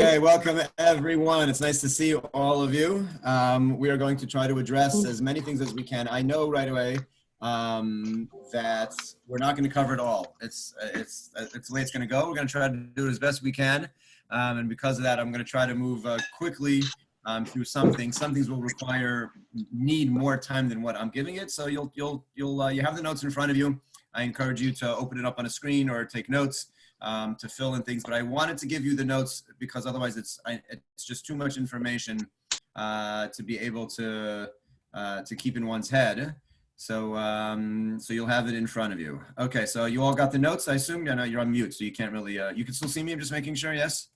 Okay, welcome everyone. It's nice to see all of you. We are going to try to address as many things as we can. I know right away that we're not going to cover it all. It's the way it's going to go. We're going to try to do it as best we can, and because of that, I'm going to try to move quickly through some things. Some things will need more time than what I'm giving it. So you have the notes in front of you. I encourage you to open it up on a screen or take notes. To fill in things, but I wanted to give you the notes because otherwise it's just too much information to be able to keep in one's head. So so you'll have it in front of you. Okay, so you all got the notes, I assume. I know you're on mute, so you can't really. You can still see me. I'm just making sure. Yes.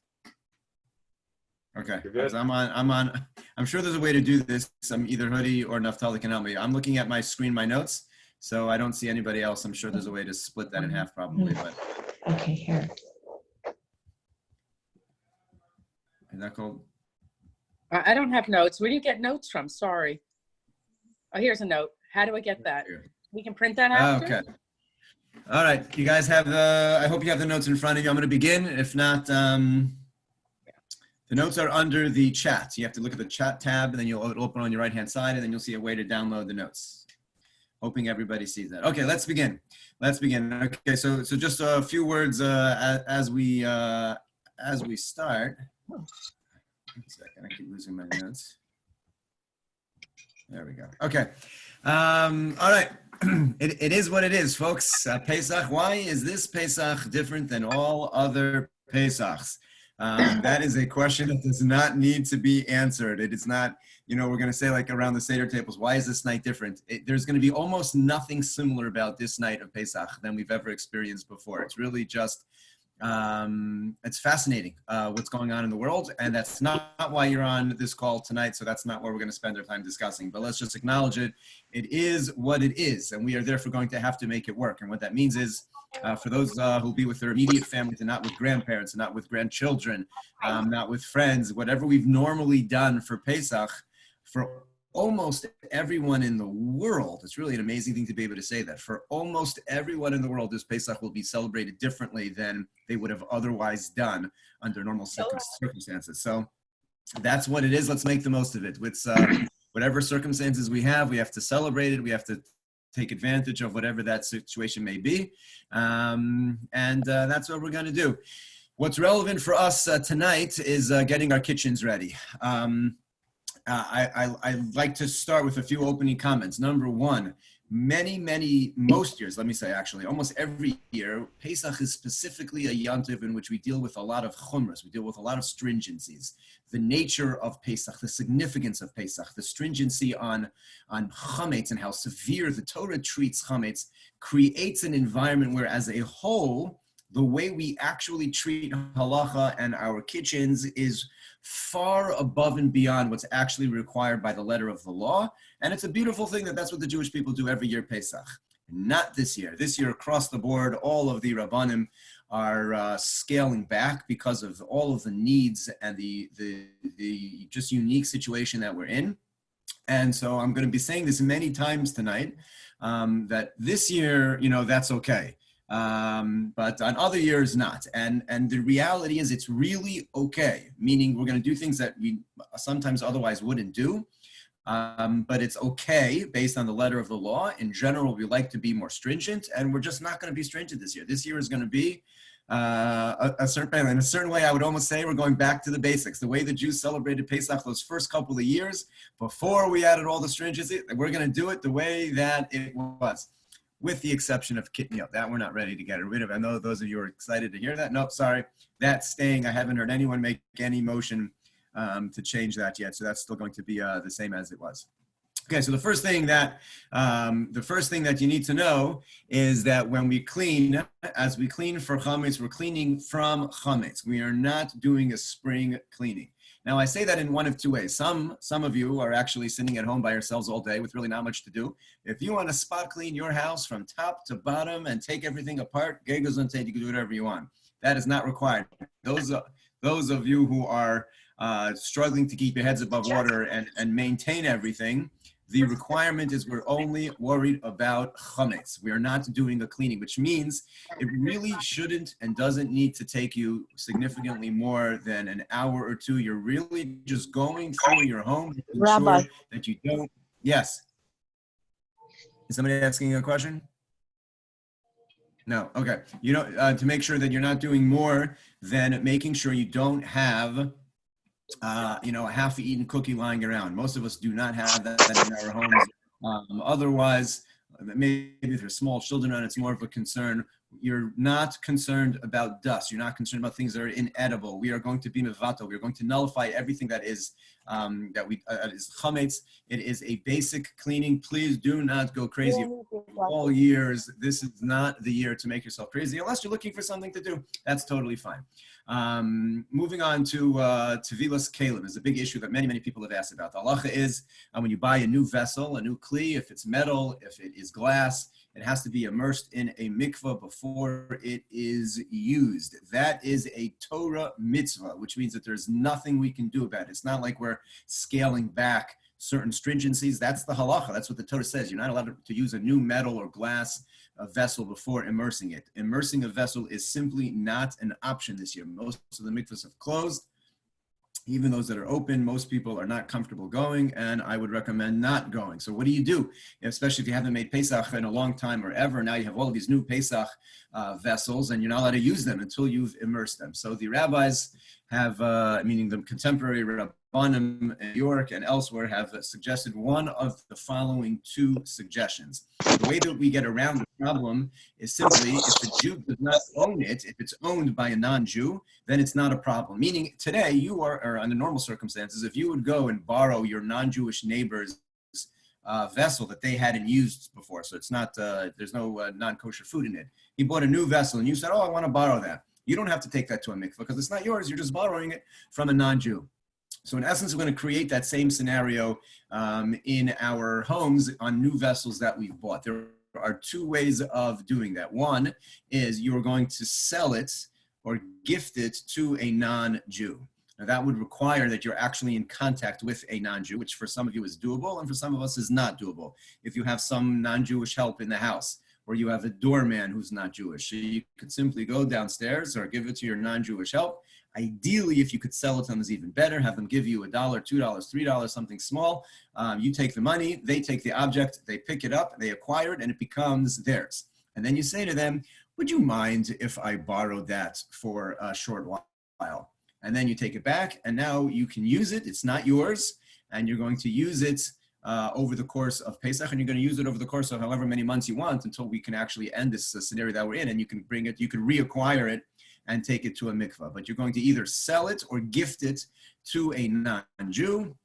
Okay. I'm sure there's a way to do this. Either Hoodie or Naftali can help me. I'm looking at my screen, my notes, so I don't see anybody else. I'm sure there's a way to split that in half, probably, but. Okay, here. Is that called? I don't have notes. Where do you get notes from? Sorry. Oh, here's a note. How do I get that? We can print that out. Okay. All right. You guys have I hope you have the notes in front of you. I'm going to begin. If not, the notes are under the chat. You have to look at the chat tab, and then it'll open on your right-hand side, and then you'll see a way to download the notes. Hoping everybody sees that. Okay, let's begin. Okay, so just a few words as we start. One second, I keep losing my notes. There we go. Okay. All right. It is what it is, folks. Pesach. Why is this Pesach different than all other Pesachs? That is a question that does not need to be answered. It is not, we're going to say like around the Seder tables, why is this night different? There's going to be almost nothing similar about this night of Pesach than we've ever experienced before. It's really just, it's fascinating what's going on in the world. And that's not why you're on this call tonight. So that's not what we're going to spend our time discussing. But let's just acknowledge it. It is what it is. And we are therefore going to have to make it work. And what that means is, for those who'll be with their immediate families and not with grandparents and not with grandchildren, not with friends, whatever we've normally done for Pesach, for almost everyone in the world, it's really an amazing thing to be able to say that. For almost everyone in the world, this Pesach will be celebrated differently than they would have otherwise done under normal circumstances. So that's what it is. Let's make the most of it. With whatever circumstances we have to celebrate it. We have to take advantage of whatever that situation may be. And that's what we're going to do. What's relevant for us tonight is getting our kitchens ready. I'd like to start with a few opening comments. Number one, most years, let me say actually, almost every year, Pesach is specifically a yontiv in which we deal with a lot of chumras, we deal with a lot of stringencies. The nature of Pesach, the significance of Pesach, the stringency on chametz and how severe the Torah treats chametz creates an environment where as a whole, the way we actually treat halacha and our kitchens is far above and beyond what's actually required by the letter of the law. And it's a beautiful thing that that's what the Jewish people do every year, Pesach. Not this year. This year, across the board, all of the Rabbanim are scaling back because of all of the needs and the just unique situation that we're in. And so I'm going to be saying this many times tonight, that this year, that's okay. But on other years, not. And the reality is it's really okay, meaning we're going to do things that we sometimes otherwise wouldn't do. But it's okay based on the letter of the law. In general, we like to be more stringent, and we're just not going to be stringent this year. This year is going to be in a certain way. I would almost say we're going back to the basics. The way the Jews celebrated Pesach those first couple of years, before we added all the stringency, we're going to do it the way that it was, with the exception of kitniyot. That we're not ready to get rid of. I know those of you are excited to hear that. Nope, sorry. That's staying. I haven't heard anyone make any motion to change that yet. So that's still going to be the same as it was. Okay, so the first thing that you need to know is that when we clean, as we clean for chametz, we're cleaning from chametz. We are not doing a spring cleaning. Now, I say that in one of two ways. Some of you are actually sitting at home by yourselves all day with really not much to do. If you want to spot clean your house from top to bottom and take everything apart, Gego's on tape, you can do whatever you want. That is not required. Those of you who are struggling to keep your heads above water and maintain everything, The requirement is we're only worried about chametz. We are not doing a cleaning, which means it really shouldn't and doesn't need to take you significantly more than an hour or two. You're really just going through your home to Rabbi. ensure that you don't. Yes. Is somebody asking a question? No. Okay. You know, to make sure that you're not doing more than making sure you don't have you know, a half-eaten cookie lying around. Most of us do not have that in our homes. Otherwise, maybe if there's small children and it's more of a concern. You're not concerned about dust. You're not concerned about things that are inedible. We are going to be mevato. We are going to nullify everything that is is chametz. It is a basic cleaning. Please do not go crazy all years. This is not the year to make yourself crazy unless you're looking for something to do. That's totally fine. Moving on to tevilas kalim is a big issue that many people have asked about. The halacha is when you buy a new vessel, a new kli, if it's metal, if it is glass, it has to be immersed in a mikvah before it is used. That is a Torah mitzvah, which means that there's nothing we can do about it. It's not like we're scaling back certain stringencies. That's the halacha. That's what the Torah says. You're not allowed to use a new metal or glass vessel before immersing it. Immersing a vessel is simply not an option this year. Most of the mikvahs have closed. Even those that are open, most people are not comfortable going, and I would recommend not going. So what do you do? Especially if you haven't made Pesach in a long time or ever. Now you have all of these new Pesach vessels, and you're not allowed to use them until you've immersed them. So the rabbis have, meaning the contemporary Rabbanim in New York and elsewhere, have suggested one of the following two suggestions. The way that we get around the problem is simply if the Jew does not own it, if it's owned by a non-Jew, then it's not a problem. Meaning today you are, or under normal circumstances, if you would go and borrow your non-Jewish neighbor's vessel that they hadn't used before, so it's not, there's no non-kosher food in it. He bought a new vessel and you said, oh, I want to borrow that. You don't have to take that to a mikvah because it's not yours. You're just borrowing it from a non-Jew. So in essence, we're going to create that same scenario in our homes on new vessels that we've bought. There are two ways of doing that. One is you're going to sell it or gift it to a non-Jew. Now that would require that you're actually in contact with a non-Jew, which for some of you is doable and for some of us is not doable. If you have some non-Jewish help in the house, or you have a doorman who's not Jewish, so you could simply go downstairs or give it to your non-Jewish help. Ideally, if you could sell it to them, is even better. Have them give you $1, $2, $3, something small. You take the money, they take the object, they pick it up, they acquire it, and it becomes theirs. And then you say to them, would you mind if I borrowed that for a short while? And then you take it back, and now you can use it. It's not yours, and you're going to use it over the course of Pesach, and you're going to use it over the course of however many months you want until we can actually end this scenario that we're in, and you can bring it, you can reacquire it and take it to a mikvah. But you're going to either sell it or gift it to a non-Jew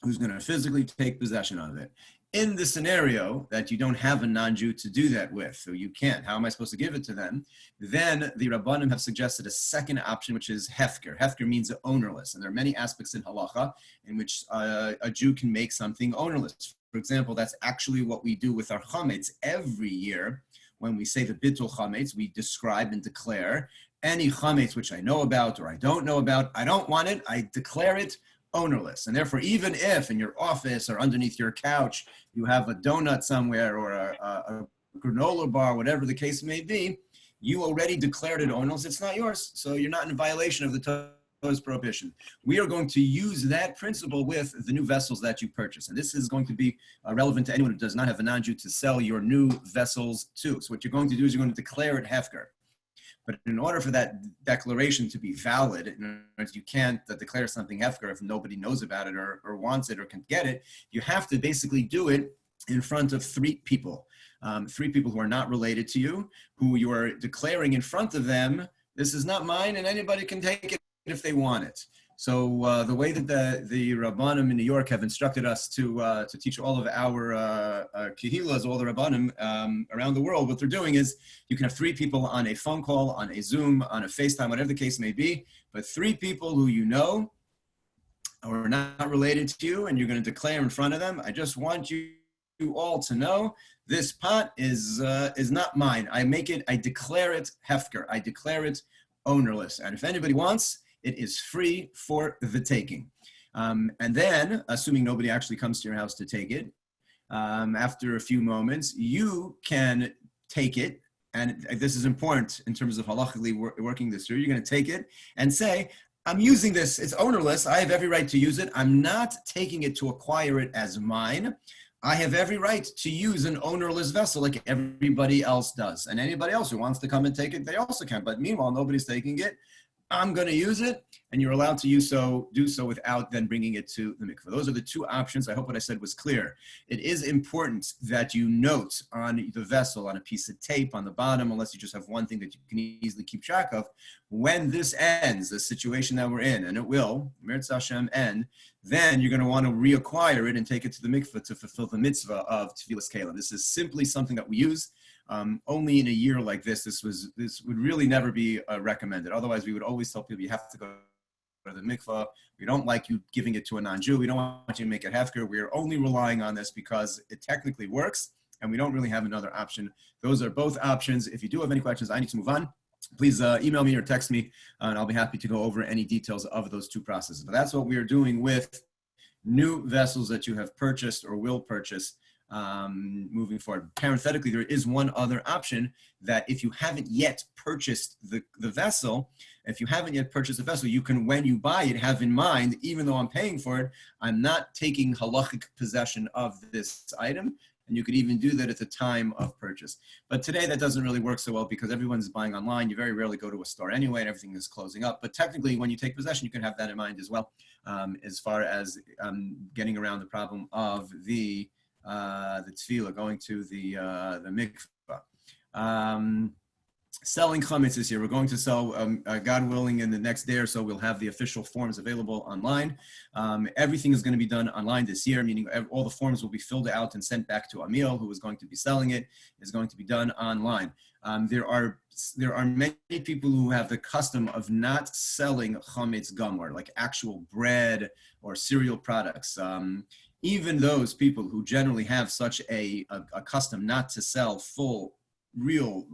who's going to physically take possession of it. In the scenario that you don't have a non-Jew to do that with, so you can't, how am I supposed to give it to them? Then the Rabbanim have suggested a second option, which is hefker. Hefker means ownerless, and there are many aspects in halacha in which a Jew can make something ownerless. For example, that's actually what we do with our chametz every year. When we say the bittul chametz, we describe and declare any chametz which I know about or I don't know about, I don't want it, I declare it ownerless. And therefore, even if in your office or underneath your couch, you have a donut somewhere or a granola bar, whatever the case may be, you already declared it ownerless. It's not yours. So you're not in violation of the Torah's prohibition. We are going to use that principle with the new vessels that you purchase. And this is going to be relevant to anyone who does not have a non-Jew to sell your new vessels to. So what you're going to do is you're going to declare it hefker. But in order for that declaration to be valid, you can't declare something hefker if nobody knows about it or wants it or can get it. You have to basically do it in front of three people who are not related to you, who you are declaring in front of them, this is not mine and anybody can take it if they want it. So the way that the Rabbanim in New York have instructed us to teach all of our kehilas, all the Rabbanim around the world, what they're doing is you can have three people on a phone call, on a Zoom, on a FaceTime, whatever the case may be, but three people who you know are not related to you, and you're going to declare in front of them, I just want you all to know this pot is not mine. I declare it hefker. I declare it ownerless. And if anybody wants, it is free for the taking. And then, assuming nobody actually comes to your house to take it, after a few moments, you can take it, and this is important in terms of halachically working this through. You're going to take it and say, I'm using this. It's ownerless. I have every right to use it. I'm not taking it to acquire it as mine. I have every right to use an ownerless vessel like everybody else does. And anybody else who wants to come and take it, they also can. But meanwhile, nobody's taking it. I'm going to use it, and you're allowed to do so without then bringing it to the mikveh. Those are the two options. I hope what I said was clear. It is important that you note on the vessel, on a piece of tape on the bottom, unless you just have one thing that you can easily keep track of, when this ends, the situation that we're in, and it will, Mirz Hashem, end, then you're going to want to reacquire it and take it to the mikveh to fulfill the mitzvah of Tevilas Kalim. This is simply something that we use. Only in a year like this would really never be recommended. Otherwise, we would always tell people you have to go to the mikvah. We don't like you giving it to a non-Jew. We don't want you to make it hefker. We're only relying on this because it technically works, and we don't really have another option. Those are both options. If you do have any questions, I need to move on. Please email me or text me, and I'll be happy to go over any details of those two processes. But that's what we are doing with new vessels that you have purchased or will purchase moving forward. Parenthetically, there is one other option that if you haven't yet purchased the vessel, you can, when you buy it, have in mind, even though I'm paying for it, I'm not taking halachic possession of this item. And you could even do that at the time of purchase. But today that doesn't really work so well because everyone's buying online. You very rarely go to a store anyway, and everything is closing up. But technically, when you take possession, you can have that in mind as well, as far as getting around the problem of the tefillah, going to the mikvah. Selling chametz this year. We're going to sell, God willing, in the next day or so, we'll have the official forms available online. Everything is going to be done online this year, meaning all the forms will be filled out and sent back to Amil, who is going to be selling it. Is going to be done online. There are many people who have the custom of not selling chametz gamor, like actual bread or cereal products. Even those people who generally have such a custom not to sell full, real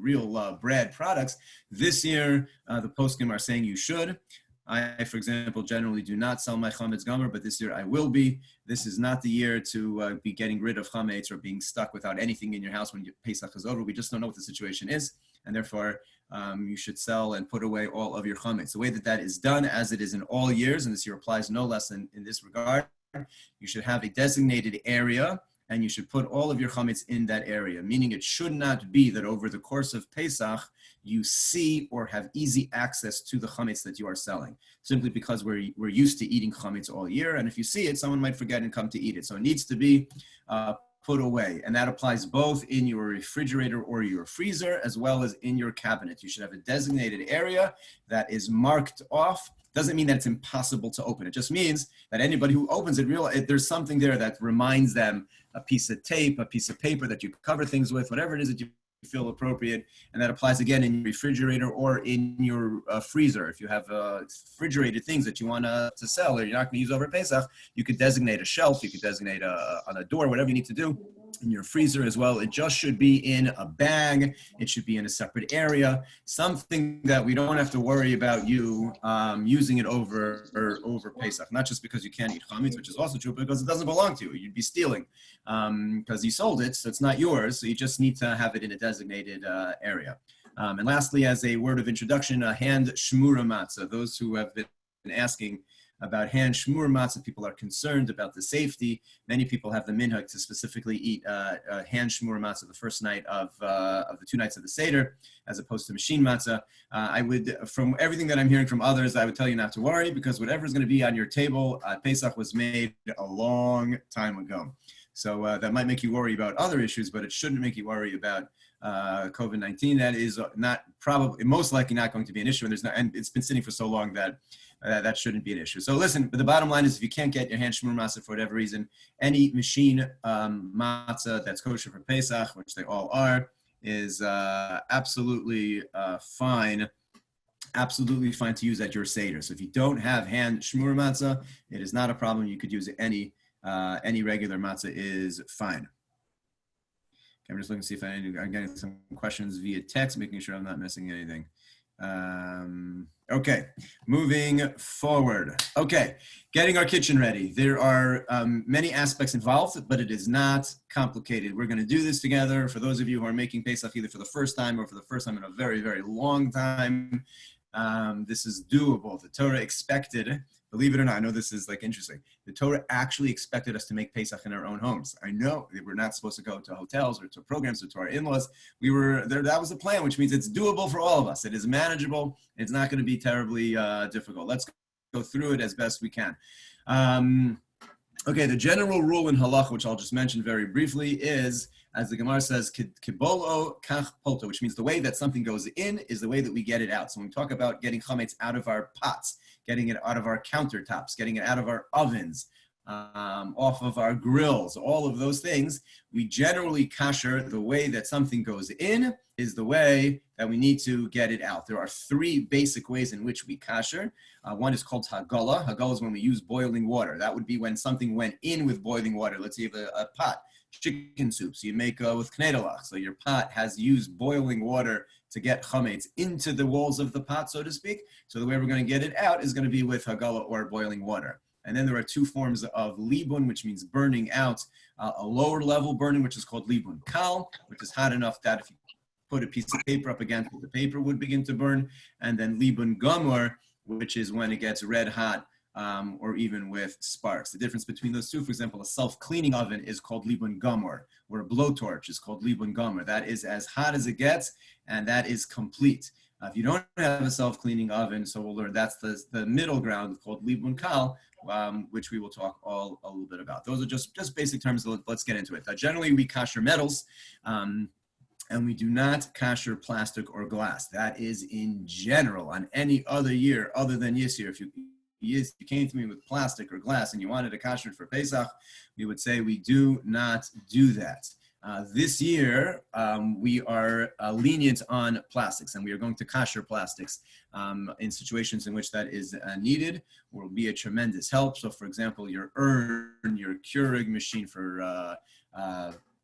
bread products, this year the poskim are saying you should. I, for example, generally do not sell my chametz gamor, but this year I will be. This is not the year to be getting rid of chametz or being stuck without anything in your house when Pesach is over. We just don't know what the situation is, and therefore you should sell and put away all of your chametz. The way that is done, as it is in all years, and this year applies no less in this regard, you should have a designated area, and you should put all of your chametz in that area, meaning it should not be that over the course of Pesach, you see or have easy access to the chametz that you are selling, simply because we're used to eating chametz all year, and if you see it, someone might forget and come to eat it. So it needs to be put away, and that applies both in your refrigerator or your freezer, as well as in your cabinet. You should have a designated area that is marked off. Doesn't mean that it's impossible to open. It just means that anybody who opens it, there's something there that reminds them, a piece of tape, a piece of paper that you cover things with, whatever it is that you feel appropriate. And that applies again in your refrigerator or in your freezer. If you have refrigerated things that you want to sell or you're not going to use over Pesach, you could designate a shelf, you could designate on a door, whatever you need to do. In your freezer as well. It just should be in a bag. It should be in a separate area. Something that we don't have to worry about you using it over Pesach. Not just because you can't eat chametz, which is also true, but because it doesn't belong to you. You'd be stealing because you sold it, so it's not yours. So you just need to have it in a designated area. And lastly, as a word of introduction, hand shmura matzah. Those who have been asking about hand shmur matzah, people are concerned about the safety. Many people have the minhag to specifically eat hand shmur matzah the first night of the 2 nights of the Seder, as opposed to machine matzah. I would, from everything that I'm hearing from others, I would tell you not to worry, because whatever is going to be on your table, Pesach was made a long time ago. So that might make you worry about other issues, but it shouldn't make you worry about COVID-19. That is most likely not going to be an issue, and it's been sitting for so long that that shouldn't be an issue. So listen, but the bottom line is, if you can't get your hand shmur matzah for whatever reason, any machine matzah that's kosher for Pesach, which they all are, is absolutely fine. Absolutely fine to use at your Seder. So if you don't have hand shmur matzah, it is not a problem. You could use any regular matzah is fine. Okay, I'm just looking to see if I'm getting some questions via text, making sure I'm not missing anything. Okay, moving forward. Okay, Getting our kitchen ready. There are many aspects involved, but it is not complicated. We're going to do this together. For those of you who are making Pesach either for the first time or for the first time in a very, very long time, this is doable. The Torah expected, believe it or not, I know this is like interesting. The Torah actually expected us to make Pesach in our own homes. I know that we're not supposed to go to hotels or to programs or to our in-laws. We were there. That was the plan, which means it's doable for all of us. It is manageable. It's not going to be terribly difficult. Let's go through it as best we can. Okay, the general rule in halacha, which I'll just mention very briefly, is, as the Gemara says, kibolo kach polto, which means the way that something goes in is the way that we get it out. So when we talk about getting chametz out of our pots, getting it out of our countertops, getting it out of our ovens, off of our grills, all of those things, we generally kasher the way that something goes in is the way that we need to get it out. There are three basic ways in which we kasher. One is called hagala. Hagala is when we use boiling water. That would be when something went in with boiling water. Let's say you have a pot, chicken soup, so you make with knedlach. So your pot has used boiling water to get chametz into the walls of the pot, so to speak. So the way we're going to get it out is going to be with hagala or boiling water. And then there are two forms of libun, which means burning out, a lower level burning, which is called libun kal, which is hot enough that if you put a piece of paper up against it, the paper would begin to burn. And then libun gamor, which is when it gets red hot, or even with sparks. The difference between those two, for example, a self-cleaning oven is called libun gamor, or a blowtorch is called libun gamor. That is as hot as it gets, and that is complete. If you don't have a self-cleaning oven, so we'll learn that's the middle ground called libun kal, which we will talk a little bit about. Those are just basic terms. So let's get into it. Generally, we kasher metals, and we do not kasher plastic or glass. That is in general. On any other year other than Yisir, if you came to me with plastic or glass and you wanted to kasher it for Pesach, we would say we do not do that. This year, we are lenient on plastics, and we are going to kasher plastics in situations in which that is needed. Will be a tremendous help. So, for example, your urn, your Keurig machine for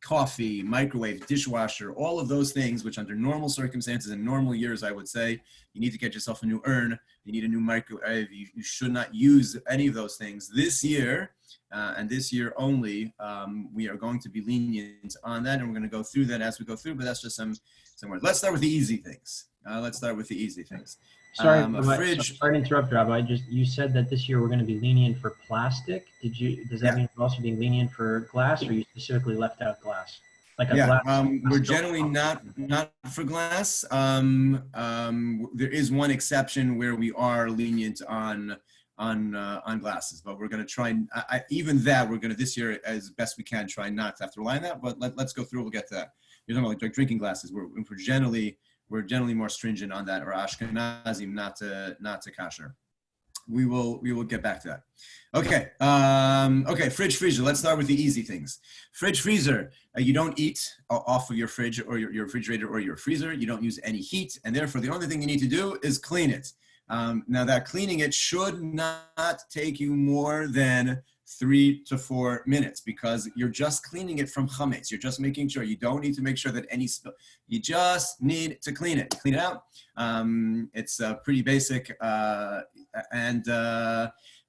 coffee, microwave, dishwasher, all of those things, which under normal circumstances and normal years, I would say, you need to get yourself a new urn, you need a new microwave, you should not use any of those things. This year, and this year only, we are going to be lenient on that, and we're going to go through that as we go through, but that's just some words. Let's start with the easy things. Sorry, fridge. Sorry to interrupt, Rabbi. You said that this year we're going to be lenient for plastic. Does that mean we're also being lenient for glass, or you specifically left out glass? Like glass we're generally not for glass. There is one exception where we are lenient on glasses, but we're going to try. Even that, we're going to this year as best we can try not to have to rely on that. But let's go through. We'll get to that. You're talking about like drinking glasses. We're generally more stringent on that, or Ashkenazim not to kasher. We will get back to that. Okay, fridge, freezer. Let's start with the easy things. Fridge, freezer. You don't eat off of your fridge or your refrigerator or your freezer. You don't use any heat, and therefore the only thing you need to do is clean it. Now that cleaning it should not take you more than 3 to 4 minutes, because you're just cleaning it from chametz. You're just making sure. You don't need to make sure that any spill. You just need to clean it. Clean it out. It's pretty basic, and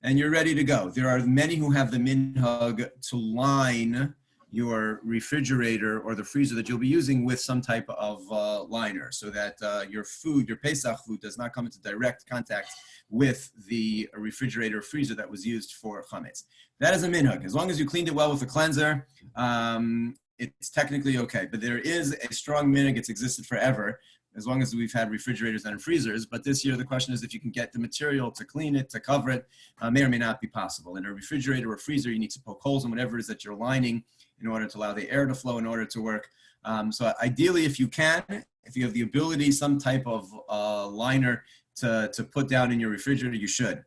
you're ready to go. There are many who have the minhag to line your refrigerator or the freezer that you'll be using with some type of liner, so that your Pesach food does not come into direct contact with the refrigerator or freezer that was used for chametz. That is a minhag. As long as you cleaned it well with a cleanser, it's technically okay. But there is a strong minhag. It's existed forever, as long as we've had refrigerators and freezers. But this year, the question is if you can get the material to clean it, to cover it, may or may not be possible. In a refrigerator or freezer, you need to poke holes in whatever it is that you're lining in order to allow the air to flow, in order to work. So ideally, if you have the ability, some type of liner to put down in your refrigerator, you should.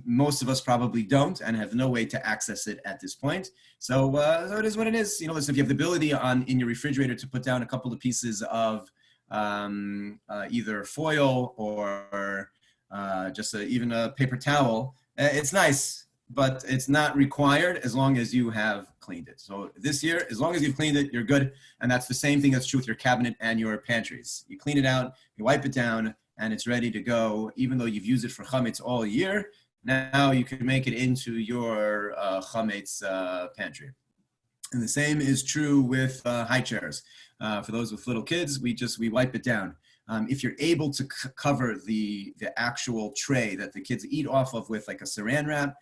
Most of us probably don't and have no way to access it at this point. So it is what it is. Listen, if you have the ability in your refrigerator to put down a couple of pieces of either foil or just even a paper towel, it's nice, but it's not required as long as you have cleaned it. So this year, as long as you've cleaned it, you're good. And that's the same thing that's true with your cabinet and your pantries. You clean it out, you wipe it down, and it's ready to go. Even though you've used it for chametz all year, Now you can make it into your chametz pantry. And the same is true with high chairs. For those with little kids, we wipe it down. If you're able to cover the actual tray that the kids eat off of with like a saran wrap,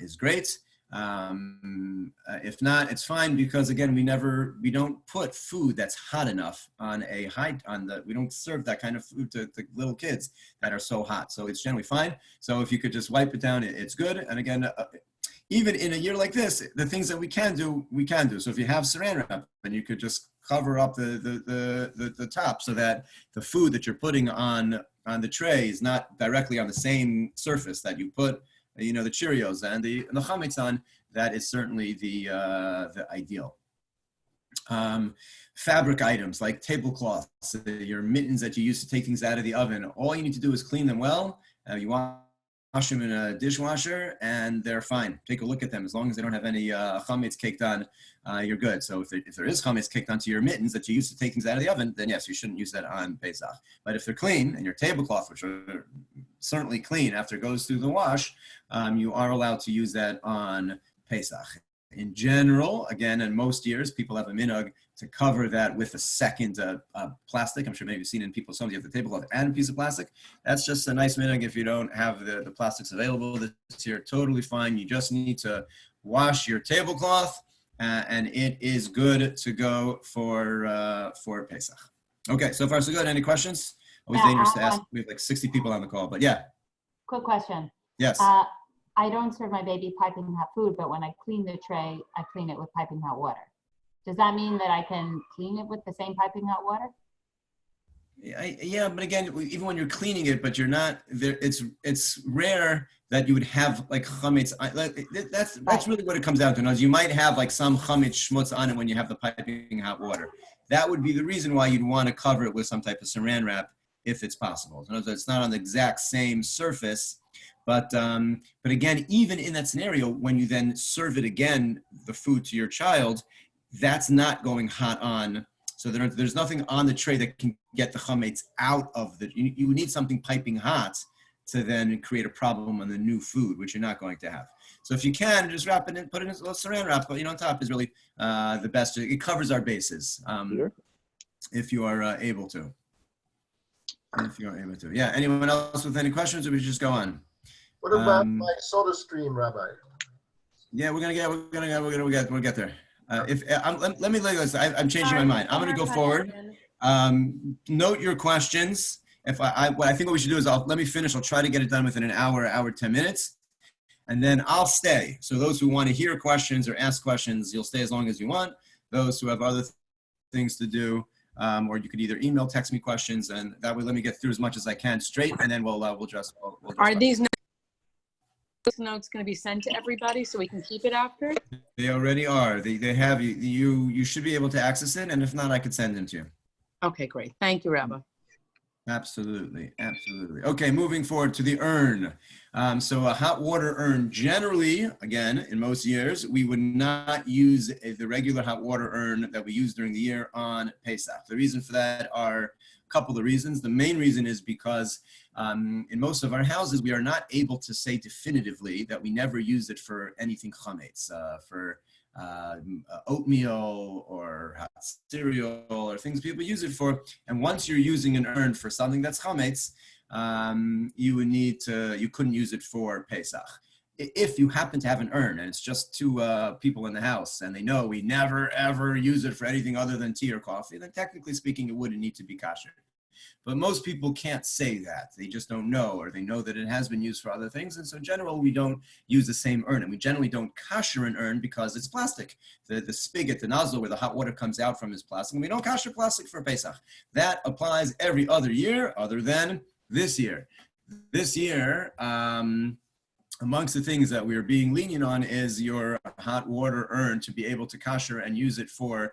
is great. If not, it's fine, because again, we don't put food that's hot enough we don't serve that kind of food to little kids that are so hot. So it's generally fine. So if you could just wipe it down, it's good. And again, even in a year like this, the things that we can do. So if you have saran wrap, then you could just cover up the top so that the food that you're putting on the tray is not directly on the same surface that you put, the Cheerios and the chametz on. That is certainly the ideal. Fabric items like tablecloths, your mittens that you use to take things out of the oven. All you need to do is clean them well. You wash them in a dishwasher, and they're fine. Take a look at them. As long as they don't have any chametz caked on, you're good. So if there is chametz caked onto your mittens that you use to take things out of the oven, then yes, you shouldn't use that on Pesach. But if they're clean, and your tablecloth, which are certainly clean after it goes through the wash, you are allowed to use that on Pesach. In general, again, in most years, people have a minhag to cover that with a second plastic. I'm sure maybe you've seen in people, somebody have the tablecloth and a piece of plastic. That's just a nice minhag if you don't have the plastics available this year. Totally fine. You just need to wash your tablecloth, and it is good to go for Pesach. Okay, so far so good. Any questions? Always dangerous to ask. We have like 60 people on the call, but yeah. Quick question. Yes. I don't serve my baby piping hot food, but when I clean the tray, I clean it with piping hot water. Does that mean that I can clean it with the same piping hot water? Yeah, but again, even when you're cleaning it, but you're not there, it's rare that you would have like chametz. That's really what it comes down to. Now, you might have like some chametz schmutz on it when you have the piping hot water. That would be the reason why you'd want to cover it with some type of saran wrap if it's possible. So it's not on the exact same surface. But again, even in that scenario, when you then serve it again, the food to your child, that's not going hot on. So there's nothing on the tray that can get the chametz out of you need something piping hot to then create a problem on the new food, which you're not going to have. So if you can, just wrap it in, put it in a little saran wrap, but on top is really the best. It covers our bases if you are able to. If you are able to. Yeah, anyone else with any questions, or we just go on? What about my soda stream, Rabbi? Yeah, we'll get there. Let me let this. I'm changing my mind. I'm going to go forward. Note your questions. What I think what we should do is let me finish. I'll try to get it done within an hour 10 minutes, and then I'll stay. So those who want to hear questions or ask questions, you'll stay as long as you want. Those who have other things to do, or you could either email, text me questions, and that way let me get through as much as I can straight, and then we'll just. Are these notes going to be sent to everybody so we can keep it after? They already are. They have you should be able to access it, and if not, I could send them to you. Okay, great. Thank you, Rabbi. Absolutely. Okay, moving forward to the urn. So a hot water urn, generally, again, in most years, we would not use the regular hot water urn that we use during the year on Pesach. The reason for that are a couple of reasons. The main reason is because in most of our houses, we are not able to say definitively that we never use it for anything chametz, for oatmeal or hot cereal or things people use it for. And once you're using an urn for something that's chametz, you couldn't use it for Pesach. If you happen to have an urn and it's just two people in the house and they know we never ever use it for anything other than tea or coffee, then technically speaking, it wouldn't need to be kosher. But most people can't say that. They just don't know, or they know that it has been used for other things. And so in general, we don't use the same urn. And we generally don't kosher an urn because it's plastic. The spigot, the nozzle where the hot water comes out from is plastic. And we don't kosher plastic for Pesach. That applies every other year other than this year. This year, amongst the things that we're being lenient on is your hot water urn to be able to kosher and use it for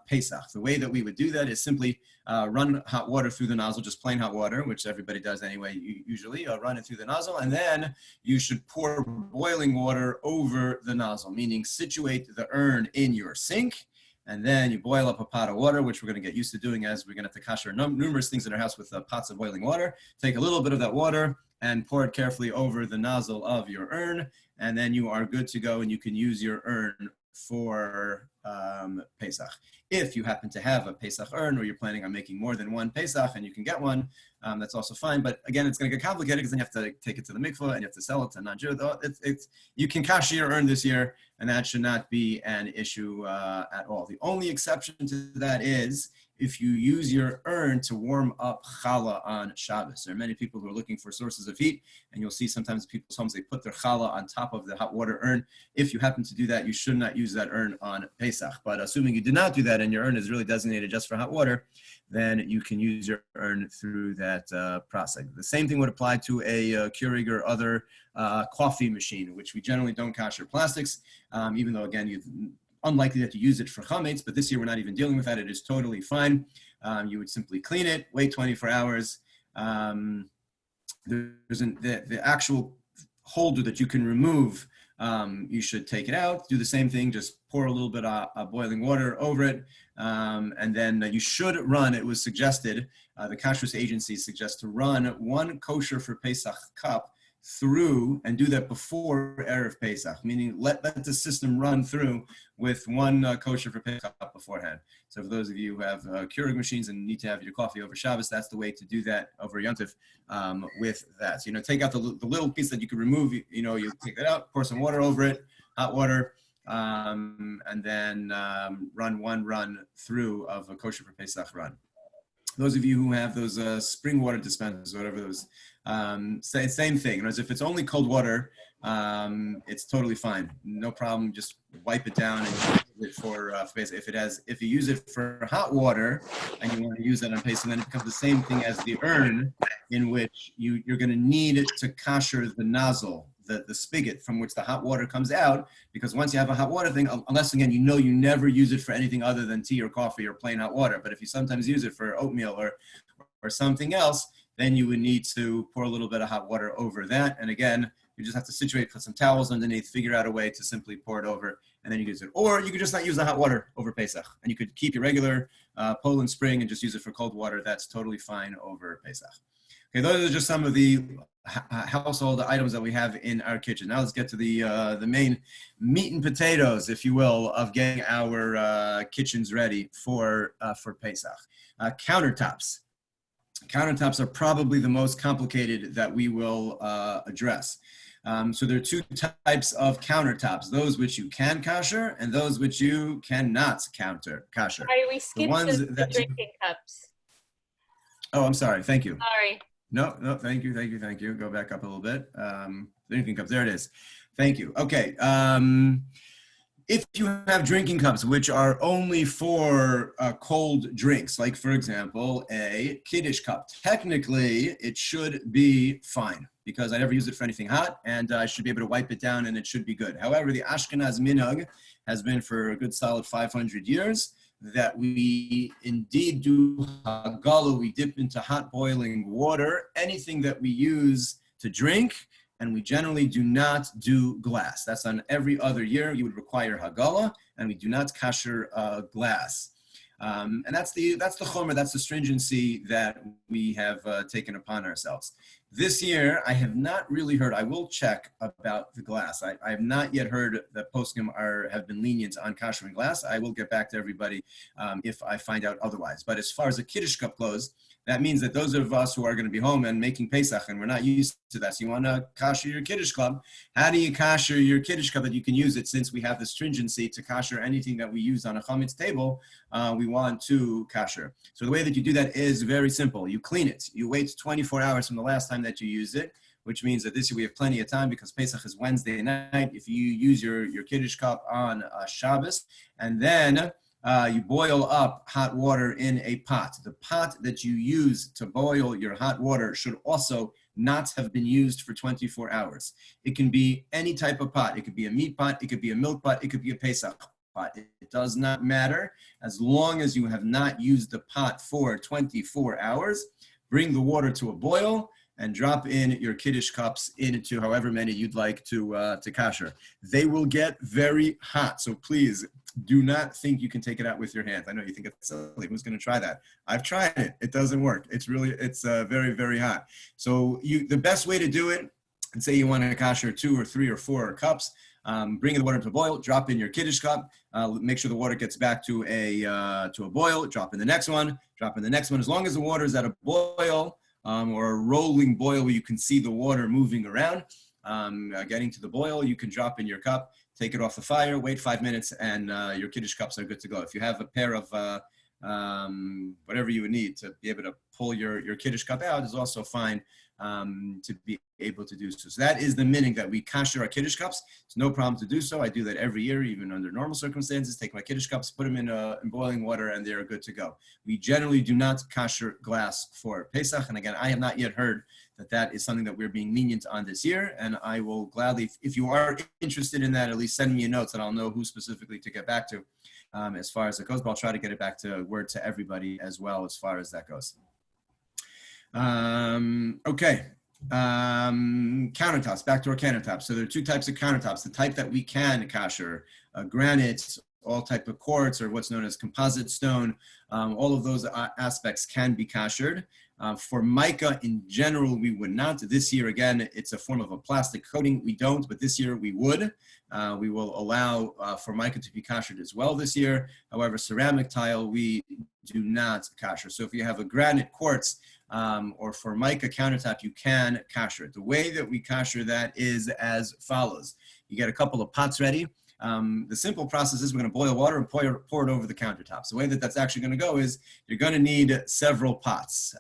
Pesach. The way that we would do that is simply run hot water through the nozzle, just plain hot water, which everybody does anyway, usually. Run it through the nozzle, and then you should pour boiling water over the nozzle, meaning situate the urn in your sink, and then you boil up a pot of water, which we're going to get used to doing as we're going to have to kasher numerous things in our house with pots of boiling water. Take a little bit of that water and pour it carefully over the nozzle of your urn, and then you are good to go, and you can use your urn for Pesach. If you happen to have a Pesach urn, or you're planning on making more than one Pesach and you can get one, that's also fine. But again, it's going to get complicated because then you have to take it to the mikveh and you have to sell it to non-Jew. You can kasher your urn this year, and that should not be an issue at all. The only exception to that is if you use your urn to warm up challah on Shabbos. There are many people who are looking for sources of heat, and you'll see sometimes in people's homes they put their challah on top of the hot water urn. If you happen to do that, you should not use that urn on Pesach. But assuming you did not do that and your urn is really designated just for hot water, then you can use your urn through that process. The same thing would apply to a Keurig or other coffee machine, which we generally don't kasher plastics, even though, again, you've unlikely that you use it for chametz, but this year we're not even dealing with that. It is totally fine. You would simply clean it, wait 24 hours. The actual holder that you can remove, you should take it out, do the same thing, just pour a little bit of boiling water over it, and then you should run, it was suggested, the kashrus agency suggests to run one kosher for Pesach cup through, and do that before Erev Pesach, meaning let the system run through with one kosher for Pesach beforehand. So for those of you who have Keurig machines and need to have your coffee over Shabbos, that's the way to do that over Yontif with that. So, take out the little piece that you can remove, you take that out, pour some water over it, hot water, and then run one run through of a kosher for Pesach run. Those of you who have those spring water dispensers, whatever those, same thing. As if it's only cold water, it's totally fine, no problem. Just wipe it down and use it for Pesach. If you use it for hot water and you want to use that on Pesach, then it becomes the same thing as the urn, in which you're going to need to kasher the nozzle, the spigot from which the hot water comes out, because once you have a hot water thing, unless again you never use it for anything other than tea or coffee or plain hot water, but if you sometimes use it for oatmeal or something else, then you would need to pour a little bit of hot water over that. And again, you just have to situate, put some towels underneath, figure out a way to simply pour it over, and then you use it. Or you could just not use the hot water over Pesach, and you could keep your regular Poland Spring and just use it for cold water. That's totally fine over Pesach. Okay, those are just some of the household items that we have in our kitchen. Now let's get to the main meat and potatoes, if you will, of getting our kitchens ready for Pesach. Countertops. Countertops are probably the most complicated that we will address. So there are two types of countertops: those which you can kasher and those which you cannot kasher. Sorry, we skipped the drinking cups. Oh, I'm sorry. Thank you. Sorry. No, thank you. Go back up a little bit. Drinking cups, there it is. Thank you. Okay. If you have drinking cups which are only for cold drinks, like for example, a Kiddush cup, technically it should be fine because I never use it for anything hot, and I should be able to wipe it down and it should be good. However, the Ashkenaz minhag has been for a good solid 500 years that we indeed do hagala, we dip into hot boiling water, anything that we use to drink, and we generally do not do glass. That's on every other year. You would require hagala, and we do not kasher glass. And that's the chomer, that's the stringency that we have taken upon ourselves. This year, I have not really heard, I will check about the glass. I have not yet heard that poskim have been lenient on kashering glass. I will get back to everybody if I find out otherwise. But as far as the Kiddush cup goes, that means that those of us who are going to be home and making Pesach, and we're not used to that, so you want to kasher your Kiddush cup, how do you kasher your Kiddush cup that you can use it? Since we have the stringency to kasher anything that we use on a chametz table, we want to kasher. So the way that you do that is very simple. You clean it. You wait 24 hours from the last time that you used it, which means that this year we have plenty of time because Pesach is Wednesday night. If you use your Kiddush cup on Shabbos, and then you boil up hot water in a pot. The pot that you use to boil your hot water should also not have been used for 24 hours. It can be any type of pot. It could be a meat pot, it could be a milk pot, it could be a Pesach pot. It does not matter. As long as you have not used the pot for 24 hours, bring the water to a boil, and drop in your Kiddush cups into however many you'd like to kasher. They will get very hot, so please do not think you can take it out with your hands. I know you think it's silly. Who's going to try that? I've tried it. It doesn't work. It's very, very hot. So the best way to do it, and say you want to kasher 2 or 3 or 4 cups, bring the water to a boil, drop in your Kiddush cup, make sure the water gets back to a boil, drop in the next one, drop in the next one. As long as the water is at a boil or a rolling boil where you can see the water moving around, getting to the boil, you can drop in your cup, take it off the fire, wait 5 minutes, and your Kiddush cups are good to go. If you have a pair of whatever you would need to be able to pull your Kiddush cup out, is also fine to be able to do so. So that is the meaning that we kasher our Kiddush cups. It's no problem to do so. I do that every year, even under normal circumstances. Take my Kiddush cups, put them in boiling water, and they're good to go. We generally do not kasher glass for Pesach. And again, I have not yet heard that is something that we're being lenient on this year. And I will gladly, if you are interested in that, at least send me a note so that I'll know who specifically to get back to as far as it goes. But I'll try to get it back to word to everybody as well as far as that goes. Okay. Countertops, back to our countertops. So there are 2 types of countertops. The type that we can kasher, granite, all type of quartz, or what's known as composite stone. All of those aspects can be kashered. For mica in general, we would not. This year, again, it's a form of a plastic coating. We don't, but this year we would. We will allow for mica to be kashered as well this year. However, ceramic tile, we do not kasher. So if you have a granite quartz or formica countertop, you can kasher it. The way that we kasher that is as follows. You get a couple of pots ready. The simple process is we're going to boil water and pour it over the countertops. The way that that's actually going to go is you're going to need several pots.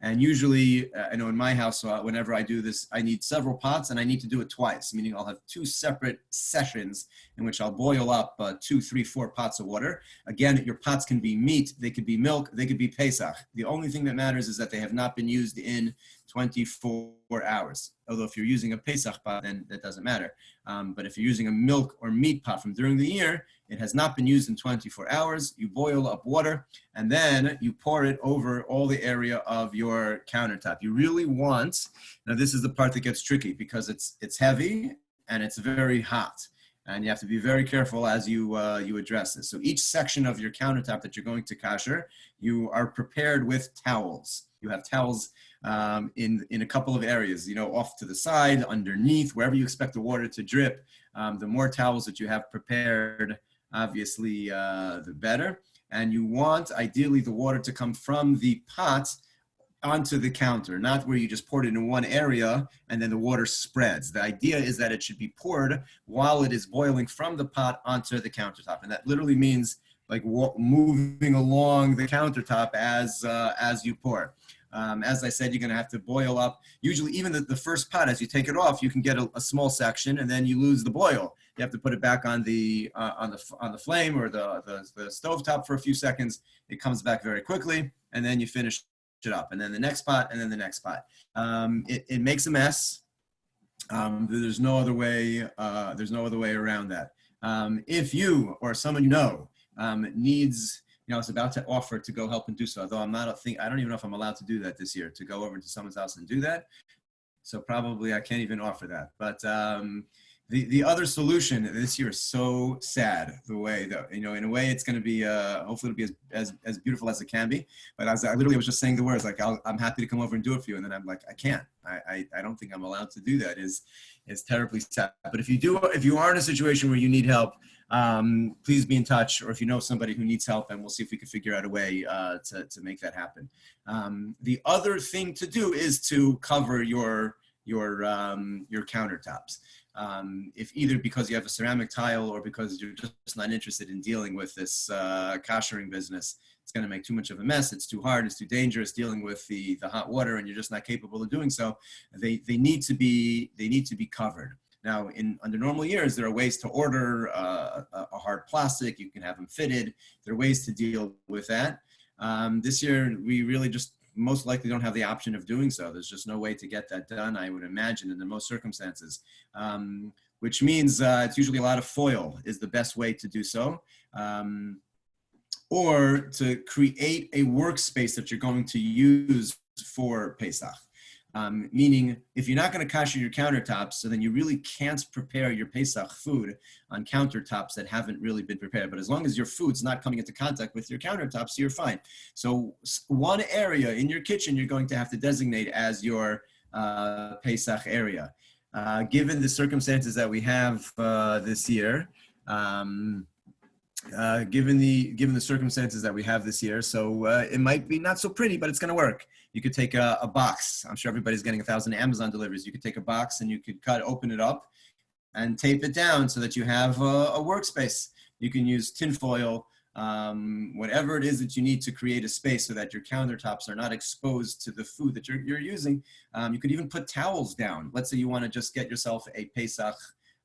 And usually, I know in my house, whenever I do this, I need several pots and I need to do it twice, meaning I'll have 2 separate sessions in which I'll boil up 2, 3, 4 pots of water. Again, your pots can be meat, they could be milk, they could be Pesach. The only thing that matters is that they have not been used in 24 hours. Although if you're using a Pesach pot, then that doesn't matter. But if you're using a milk or meat pot from during the year, it has not been used in 24 hours. You boil up water, and then you pour it over all the area of your countertop. You really want, now this is the part that gets tricky because it's heavy and it's very hot. And you have to be very careful as you address this. So each section of your countertop that you're going to kasher, you are prepared with towels. You have towels in a couple of areas, off to the side, underneath, wherever you expect the water to drip. The more towels that you have prepared, obviously, the better. And you want, ideally, the water to come from the pot onto the counter, not where you just poured it in one area and then the water spreads. The idea is that it should be poured while it is boiling from the pot onto the countertop. And that literally means like moving along the countertop as you pour. As I said, you're going to have to boil up. Usually, even the first pot, as you take it off, you can get a small section, and then you lose the boil. You have to put it back on the flame or the stovetop for a few seconds. It comes back very quickly, and then you finish it up. And then the next pot, and then the next pot. It makes a mess. There's no other way. There's no other way around that. If you or someone you know needs, I was about to offer to go help and do so, although I don't even know if I'm allowed to do that this year, to go over to someone's house and do that. So probably I can't even offer that. But the other solution this year is so sad, the way that, in a way it's going to be, hopefully it'll be as beautiful as it can be. But I literally was just saying the words, like, I'm happy to come over and do it for you. And then I'm like, I can't. I don't think I'm allowed to do that. Is terribly sad. But if you are in a situation where you need help, please be in touch, or if you know somebody who needs help, and we'll see if we can figure out a way to make that happen. The other thing to do is to cover your countertops. If either because you have a ceramic tile or because you're just not interested in dealing with this kashering business, it's going to make too much of a mess. It's too hard. It's too dangerous dealing with the hot water, and you're just not capable of doing so. They need to be covered. Now, under normal years, there are ways to order a hard plastic. You can have them fitted. There are ways to deal with that. This year, we really just most likely don't have the option of doing so. There's just no way to get that done, I would imagine, in the most circumstances, which means it's usually a lot of foil is the best way to do so. Or to create a workspace that you're going to use for Pesach. Meaning, if you're not going to kasher your countertops, so then you really can't prepare your Pesach food on countertops that haven't really been prepared. But as long as your food's not coming into contact with your countertops, you're fine. So one area in your kitchen you're going to have to designate as your Pesach area. Given the circumstances that we have this year, given the circumstances that we have this year, so it might be not so pretty, but it's going to work. You could take a box. I'm sure everybody's getting 1,000 Amazon deliveries. You could take a box and you could open it up and tape it down so that you have a workspace. You can use tinfoil, whatever it is that you need to create a space so that your countertops are not exposed to the food that you're using. You could even put towels down. Let's say you want to just get yourself a Pesach,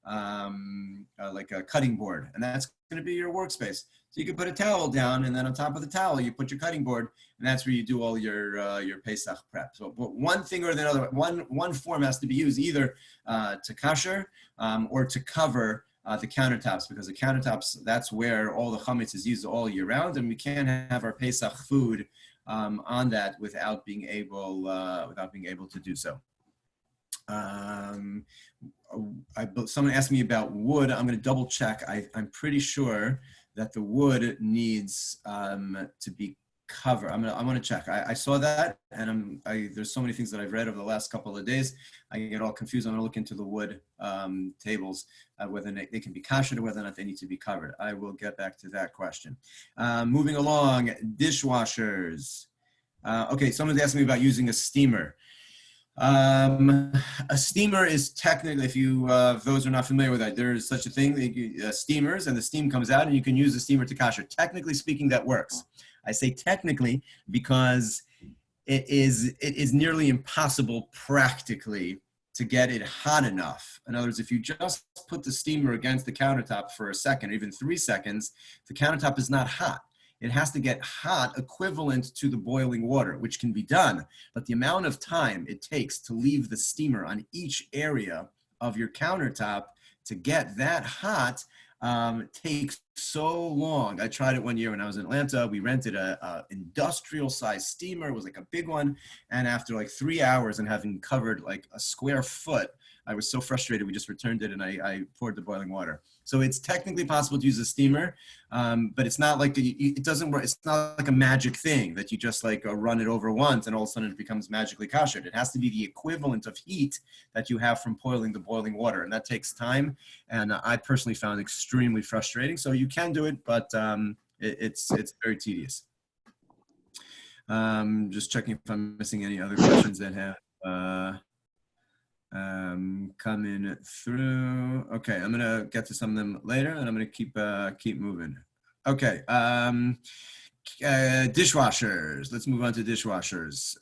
like a cutting board, and that's going to be your workspace. So you can put a towel down, and then on top of the towel, you put your cutting board, and that's where you do all your Pesach prep. So but one thing or the other, one form has to be used either to kasher or to cover the countertops, because the countertops, that's where all the chametz is used all year round, and we can't have our Pesach food on that without being able to do so. Someone asked me about wood. I'm going to double check. I'm pretty sure that the wood needs to be covered. I'm going to check. I saw that, and there's so many things that I've read over the last couple of days. I get all confused. I'm going to look into the wood tables, whether they can be kashered or whether or not they need to be covered. I will get back to that question. Moving along, dishwashers. Okay, someone's asking me about using a steamer. A steamer is technically, if those who are not familiar with that, there is such a thing, steamers, and the steam comes out and you can use the steamer to kasher. Technically speaking, that works. I say technically because it is nearly impossible practically to get it hot enough. In other words, if you just put the steamer against the countertop for a second, or even 3 seconds, the countertop is not hot. It has to get hot equivalent to the boiling water, which can be done. But the amount of time it takes to leave the steamer on each area of your countertop to get that hot takes so long. I tried it one year when I was in Atlanta. We rented a industrial sized steamer. It was like a big one. And after like 3 hours and having covered like a square foot, I was so frustrated, we just returned it and I poured the boiling water. So it's technically possible to use a steamer, but it's not like, it doesn't work. It's not like a magic thing that you just like run it over once and all of a sudden it becomes magically kashered. It has to be the equivalent of heat that you have from boiling the boiling water. And that takes time. And I personally found it extremely frustrating. So you can do it, but it's very tedious. Just checking if I'm missing any other questions that have coming through. Okay, I'm gonna get to some of them later, and I'm gonna keep moving. Okay, dishwashers. Let's move on to dishwashers.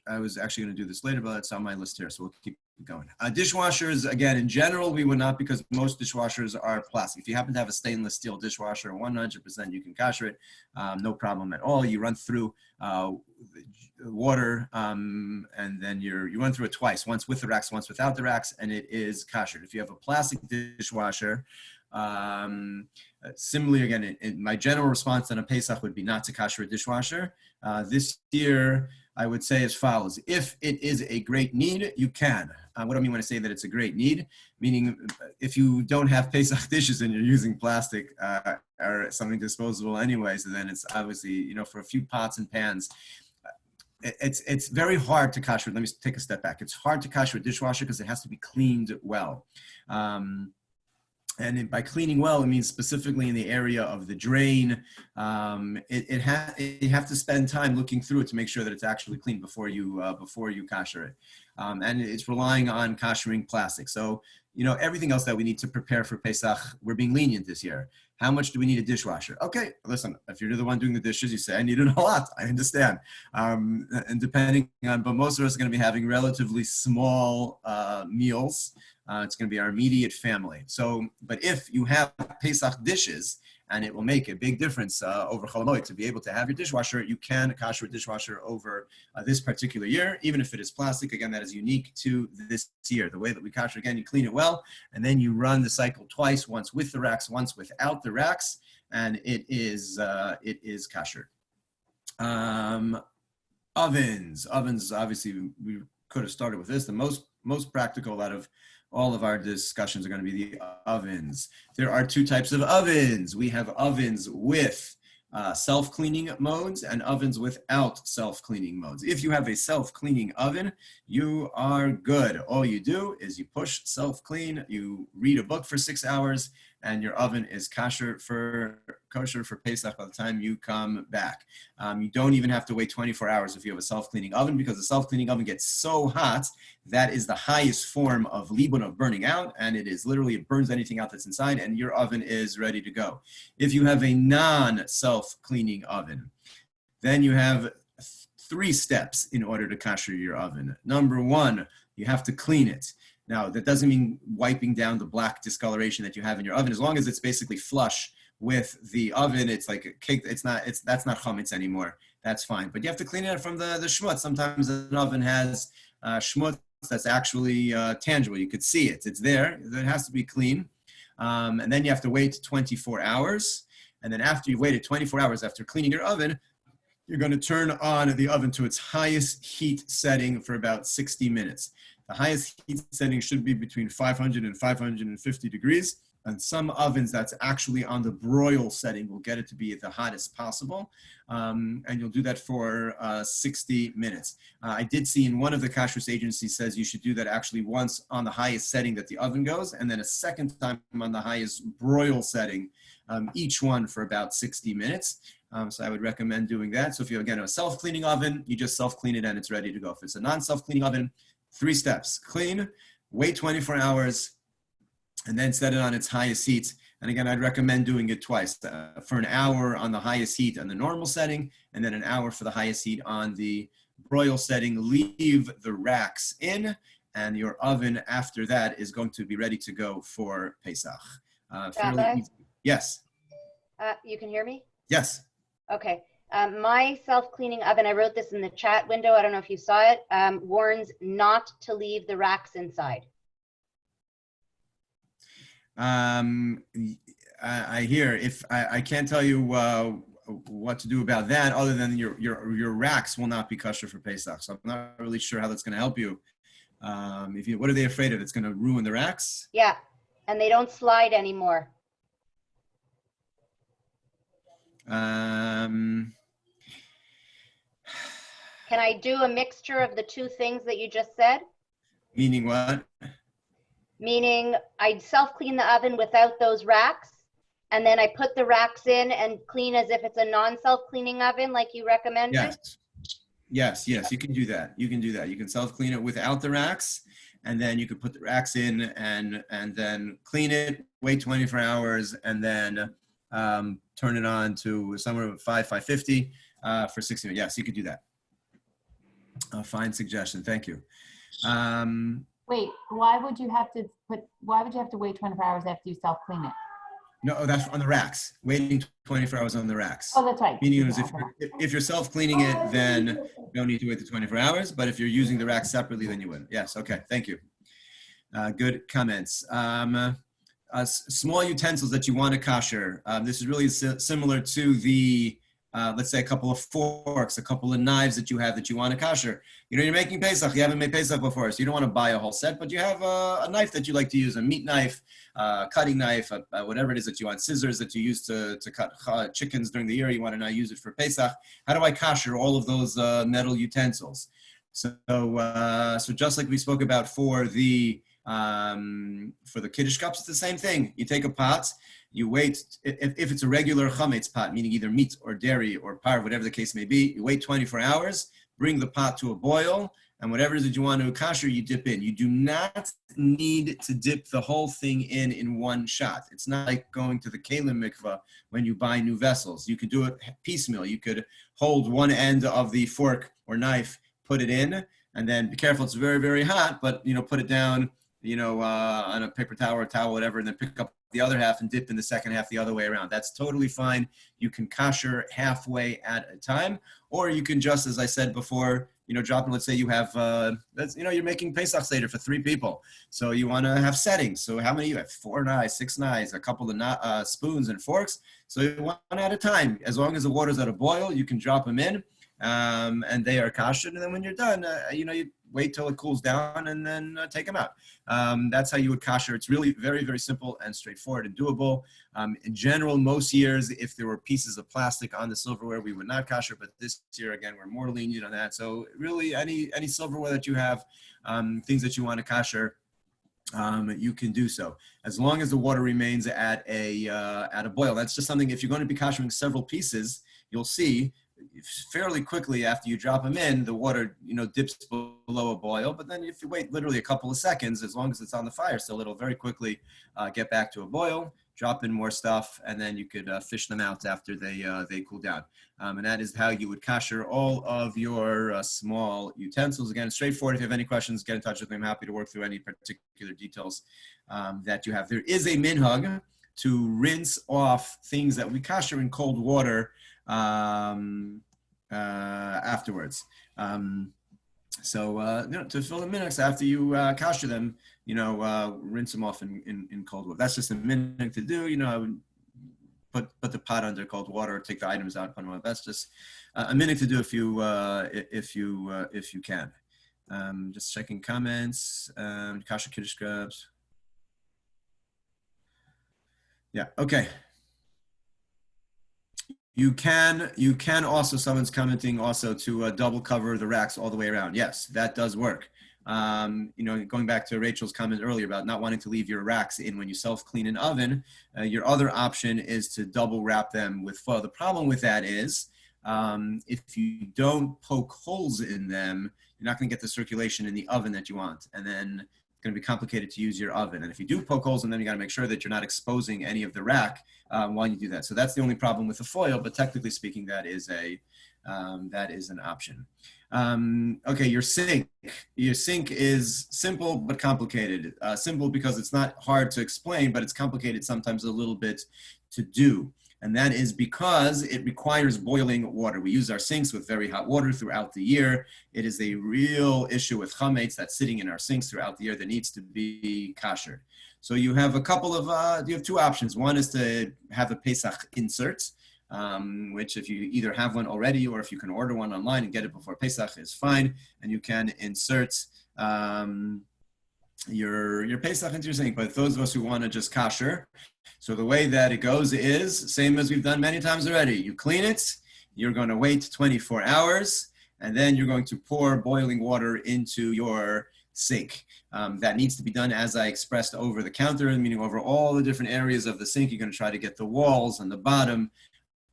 I was actually gonna do this later, but it's on my list here, so we'll keep going. Dishwashers, again, in general, we would not, because most dishwashers are plastic. If you happen to have a stainless steel dishwasher, 100% you can kasher it, no problem at all. You run through water, and then you run through it twice, once with the racks, once without the racks, and it is kashered. If you have a plastic dishwasher, similarly, again, my general response on a Pesach would be not to kasher a dishwasher. This year, I would say as follows. If it is a great need, you can. What do I mean when I say that it's a great need? Meaning, if you don't have Pesach dishes and you're using plastic or something disposable anyway, so then it's obviously, for a few pots and pans, it's very hard to kasher. Let me take a step back. It's hard to kasher a dishwasher because it has to be cleaned well. And by cleaning well, it means specifically in the area of the drain. You have to spend time looking through it to make sure that it's actually clean before you kasher it. And it's relying on kashering plastic. So, everything else that we need to prepare for Pesach, we're being lenient this year. How much do we need a dishwasher? Okay, listen, if you're the one doing the dishes, you say, I need it a lot. I understand. And depending on, but most of us are going to be having relatively small meals. It's going to be our immediate family. So, but if you have Pesach dishes, and it will make a big difference over Chol Hamoed to be able to have your dishwasher, you can kasher a dishwasher over this particular year, even if it is plastic. Again, that is unique to this year. The way that we kasher, again, you clean it well, and then you run the cycle twice, once with the racks, once without the racks, and it is kasher. Ovens, obviously, we could have started with this. The most practical out of all of our discussions are going to be the ovens. There are two types of ovens. We have ovens with self-cleaning modes and ovens without self-cleaning modes. If you have a self-cleaning oven, you are good. All you do is you push self-clean, you read a book for 6 hours, and your oven is kosher for Pesach by the time you come back. You don't even have to wait 24 hours if you have a self-cleaning oven, because the self-cleaning oven gets so hot that is the highest form of libun, of burning out, and it burns anything out that's inside, and your oven is ready to go. If you have a non-self-cleaning oven, then you have 3 steps in order to kosher your oven. Number 1, you have to clean it. Now, that doesn't mean wiping down the black discoloration that you have in your oven. As long as it's basically flush with the oven, it's like a cake. That's not chametz anymore. That's fine. But you have to clean it from the schmutz. Sometimes an oven has schmutz that's actually tangible. You could see it. It's there. It has to be clean. And then you have to wait 24 hours. And then after you've waited 24 hours after cleaning your oven, you're going to turn on the oven to its highest heat setting for about 60 minutes. The highest heat setting should be between 500 and 550 degrees. And some ovens that's actually on the broil setting will get it to be at the hottest possible. And you'll do that for 60 minutes. I did see in one of the kashrus agencies says you should do that actually once on the highest setting that the oven goes, and then a second time on the highest broil setting, each one for about 60 minutes. So I would recommend doing that. So if you have, again, a self-cleaning oven, you just self-clean it and it's ready to go. If it's a non-self-cleaning oven, 3 steps: clean, wait 24 hours, and then set it on its highest heat. And again, I'd recommend doing it twice, for an hour on the highest heat on the normal setting, and then an hour for the highest heat on the broil setting. Leave the racks in, and your oven after that is going to be ready to go for Pesach. Rabbi? Yes. You can hear me? Yes. Okay. My self-cleaning oven, I wrote this in the chat window, I don't know if you saw it, warns not to leave the racks inside. I hear. If I can't tell you what to do about that, other than your racks will not be kosher for Pesach. So I'm not really sure how that's going to help you. What are they afraid of? It's going to ruin the racks? Yeah, and they don't slide anymore. Can I do a mixture of the 2 things that you just said? Meaning what? Meaning I'd self-clean the oven without those racks, and then I put the racks in and clean as if it's a non-self-cleaning oven like you recommended? Yes, you can do that. You can self-clean it without the racks, and then you could put the racks in and then clean it, wait 24 hours, and then turn it on to somewhere 550 for 60 minutes. Yes, you could do that. A fine suggestion. Thank you. Wait, why would you have to wait 24 hours after you self-clean it? No, that's on the racks. Waiting 24 hours on the racks. Oh, that's right. Meaning is if you're self-cleaning it, then you don't need to wait the 24 hours. But if you're using the racks separately, then you would. Yes. Okay. Thank you. Good comments. Small utensils that you want to kosher. This is really similar to the, let's say, a couple of forks, a couple of knives that you have that you want to kosher. You're making Pesach. You haven't made Pesach before, so you don't want to buy a whole set, but you have a knife that you like to use, a meat knife, cutting knife, whatever it is that you want, scissors that you use to cut chickens during the year. You want to now use it for Pesach. How do I kosher all of those metal utensils? So just like we spoke about for the Kiddush cups, it's the same thing. You take a pot, you wait, if it's a regular chametz pot, meaning either meat or dairy or par, whatever the case may be, you wait 24 hours, bring the pot to a boil, and whatever it is that you want to kosher, you dip in. You do not need to dip the whole thing in one shot. It's not like going to the Kalim mikvah when you buy new vessels. You could do it piecemeal. You could hold one end of the fork or knife, put it in, and then be careful, it's very, very hot, but, put it down, on a paper towel or towel, whatever, and then pick up the other half and dip in the second half the other way around. That's totally fine. You can kosher halfway at a time, or you can just, as I said before, drop in. Let's say you have, you're making Pesach Seder for 3 people. So you want to have settings. So how many you have? 4 knives, 6 knives, a couple of spoons and forks. So one at a time. As long as the water's at a boil, you can drop them in. And they are kosher. And then when you're done, you wait till it cools down and then take them out. That's how you would kosher. It's really very, very simple and straightforward and doable. In general, most years, if there were pieces of plastic on the silverware, we would not kosher, but this year, again, we're more lenient on that. So really, any silverware that you have, things that you want to kosher, you can do so as long as the water remains at a boil. That's just something, if you're going to be koshering several pieces, you'll see fairly quickly after you drop them in, the water, dips below a boil. But then if you wait literally a couple of seconds, as long as it's on the fire still, it'll very quickly get back to a boil, drop in more stuff, and then you could fish them out after they cool down. And that is how you would kosher all of your small utensils. Again, straightforward. If you have any questions, get in touch with me. I'm happy to work through any particular details that you have. There is a minhag to rinse off things that we kosher in cold water afterwards. So to fill the minhag after you kosher them, rinse them off in cold water. That's just a minhag to do. I would put the pot under cold water, take the items out, put them on. That's just a minhag to do if you can. Just checking comments. Kosher kiddush scrubs. Yeah. Okay. You can also, someone's commenting also to double cover the racks all the way around. Yes, that does work. Going back to Rachel's comment earlier about not wanting to leave your racks in when you self-clean an oven, your other option is to double wrap them with foil. The problem with that is if you don't poke holes in them, you're not going to get the circulation in the oven that you want. And then it's going to be complicated to use your oven. And if you do poke holes in them, you got to make sure that you're not exposing any of the rack while you do that. So that's the only problem with the foil, but technically speaking, that is an option. Okay, your sink. Your sink is simple but complicated. Simple because it's not hard to explain, but it's complicated sometimes a little bit to do. And that is because it requires boiling water. We use our sinks with very hot water throughout the year. It is a real issue with chametz that's sitting in our sinks throughout the year that needs to be koshered. So you have you have two options. One is to have a Pesach insert, which if you either have one already or if you can order one online and get it before Pesach is fine. And you can insert your Pesach into your sink. But those of us who want to just kosher, so the way that it goes is same as we've done many times already. You clean it, you're going to wait 24 hours, and then you're going to pour boiling water into your sink. That needs to be done as I expressed over the counter, meaning over all the different areas of the sink. You're going to try to get the walls and the bottom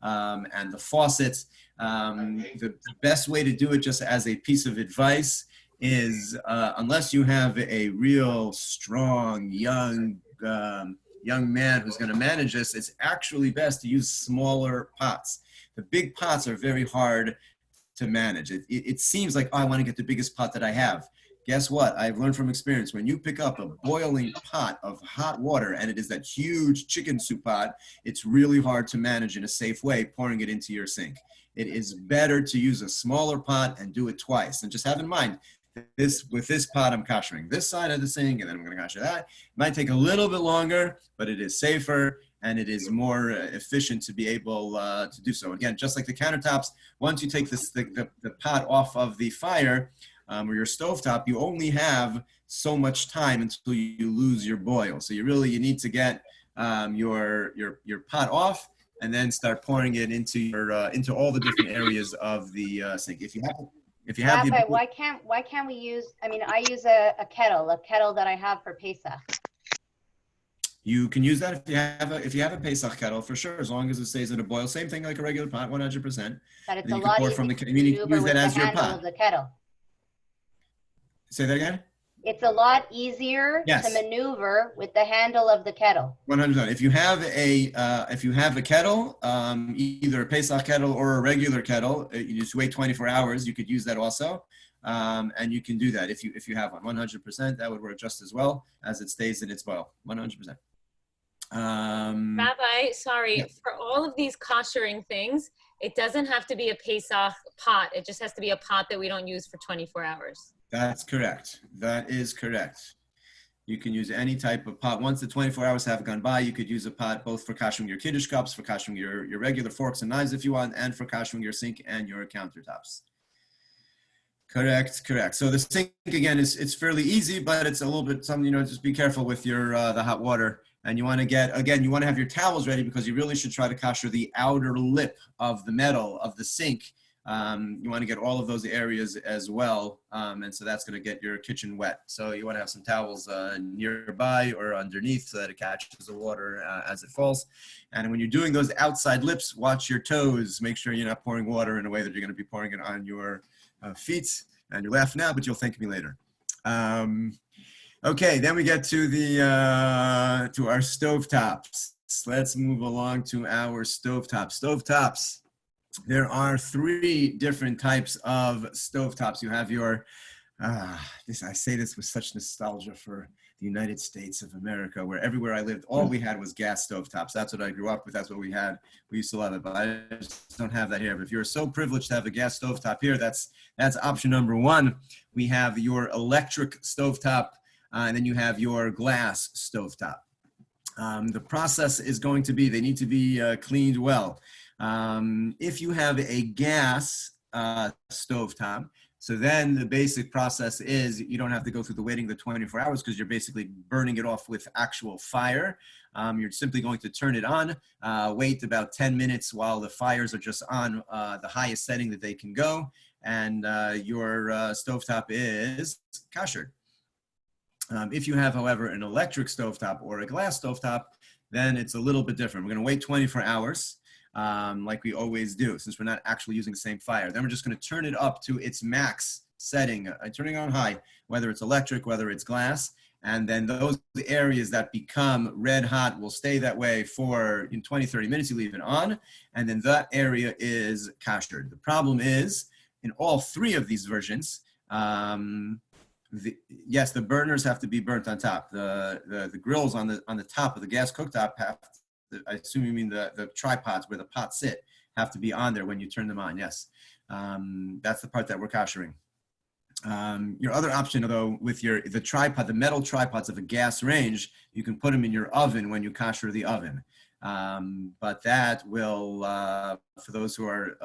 and the faucets. The best way to do it, just as a piece of advice, is unless you have a real strong young man who's going to manage this, it's actually best to use smaller pots. The big pots are very hard to manage. It seems like, I want to get the biggest pot that I have. Guess what? I've learned from experience. When you pick up a boiling pot of hot water, and it is that huge chicken soup pot, it's really hard to manage in a safe way, pouring it into your sink. It is better to use a smaller pot and do it twice. And just have in mind, with this pot, I'm koshering this side of the sink, and then I'm going to kosher that. It might take a little bit longer, but it is safer, and it is more efficient to be able to do so. Again, just like the countertops, once you take the pot off of the fire, or your stovetop, you only have so much time until you lose your boil. So you need to get your pot off and then start pouring it into all the different areas of the sink. If you have Rabbi, why can't we use? I mean, I use a kettle that I have for Pesach. You can use that if you have a Pesach kettle, for sure, as long as it stays in a boil. Same thing like a regular pot, 100%. But it's a lot easier to maneuver with the handle of the kettle. Say that again? It's a lot easier to maneuver with the handle of the kettle. 100%. If you have a kettle, either a Pesach kettle or a regular kettle, you just wait 24 hours. You could use that also, and you can do that if you have one. 100%, that would work just as well as it stays in its boil. 100%. Rabbi, sorry, yes. For all of these koshering things, it doesn't have to be a Pesach pot. It just has to be a pot that we don't use for 24 hours. That's correct. That is correct. You can use any type of pot. Once the 24 hours have gone by, you could use a pot both for koshering your kiddush cups, for koshering your regular forks and knives if you want, and for koshering your sink and your countertops. Correct. So the sink again it's fairly easy, but it's a little bit something, just be careful with your the hot water. And you want to have your towels ready because you really should try to kosher the outer lip of the metal of the sink. You want to get all of those areas as well. And so that's going to get your kitchen wet. So you want to have some towels nearby or underneath so that it catches the water as it falls. And when you're doing those outside lips, watch your toes. Make sure you're not pouring water in a way that you're going to be pouring it on your feet. And you're laughing now, but you'll thank me later. Okay, then we get to to our stovetops. Let's move along to our stovetops. There are 3 different types of stovetops. You have your, I say this with such nostalgia for the United States of America, where everywhere I lived, all we had was gas stovetops. That's what I grew up with. That's what we had. We used to love it, but I just don't have that here. But if you're so privileged to have a gas stovetop here, that's option number 1. We have your electric stovetop, and then you have your glass stovetop. The process is going to be, they need to be cleaned well. If you have a gas stovetop, so then the basic process is you don't have to go through the waiting the 24 hours because you're basically burning it off with actual fire. You're simply going to turn it on, wait about 10 minutes while the fires are just on the highest setting that they can go, and your stovetop is kosher. If you have, however, an electric stovetop or a glass stovetop, then it's a little bit different. We're going to wait 24 hours. Like we always do, since we're not actually using the same fire. Then we're just going to turn it up to its max setting, turning it on high, whether it's electric, whether it's glass, and then those areas that become red hot will stay that way for 20, 30 minutes, you leave it on, and then that area is kosher. The problem is, in all 3 of these versions, yes, the burners have to be burnt on top. The grills on the top of the gas cooktop have to, I assume you mean the tripods where the pots sit, have to be on there when you turn them on. Yes, that's the part that we're koshering. Your other option, though, with the tripod, the metal tripods of a gas range, you can put them in your oven when you kosher the oven. But that will, for those who are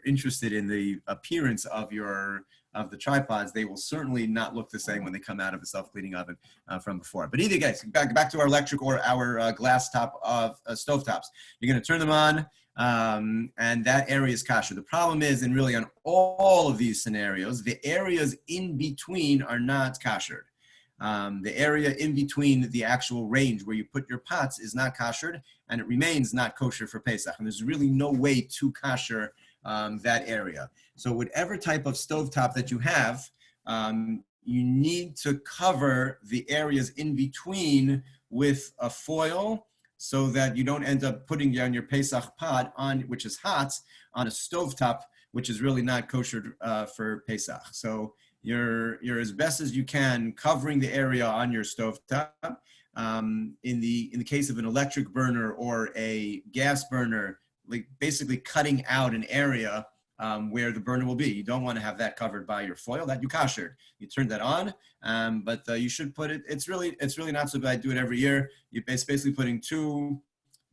interested in the appearance of the tripods, they will certainly not look the same when they come out of a self-cleaning oven from before. But either case, back to our electric or our glass top of stovetops. You're going to turn them on, and that area is kosher. The problem is, and really on all of these scenarios, the areas in between are not kosher. The area in between the actual range where you put your pots is not koshered, and it remains not kosher for Pesach. And there's really no way to kosher that area. So whatever type of stovetop that you have, you need to cover the areas in between with a foil so that you don't end up putting down your Pesach pot on, which is hot, on a stovetop, which is really not kosher for Pesach. So you're as best as you can covering the area on your stovetop. In the case of an electric burner or a gas burner, like basically cutting out an area where the burner will be. You don't want to have that covered by your foil. That you koshered. You turn that on, but you should put it. It's really not so bad. Do it every year. You're basically putting 2,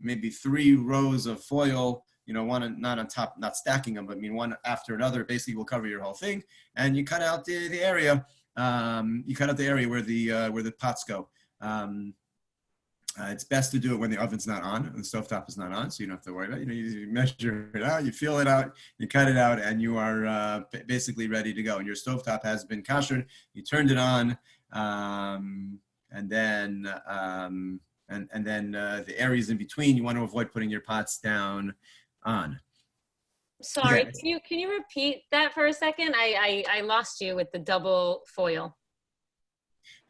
maybe 3 rows of foil. One not on top, not stacking them, but one after another. Basically, will cover your whole thing, and you cut out the area. You cut out the area where the pots go. It's best to do it when the oven's not on and the stovetop is not on, so you don't have to worry about it. You measure it out, you feel it out, you cut it out, and you are basically ready to go. And your stovetop has been koshered. You turned it on, and then the areas in between, you want to avoid putting your pots down on. Sorry, Yeah. can you repeat that for a second? I lost you with the double foil.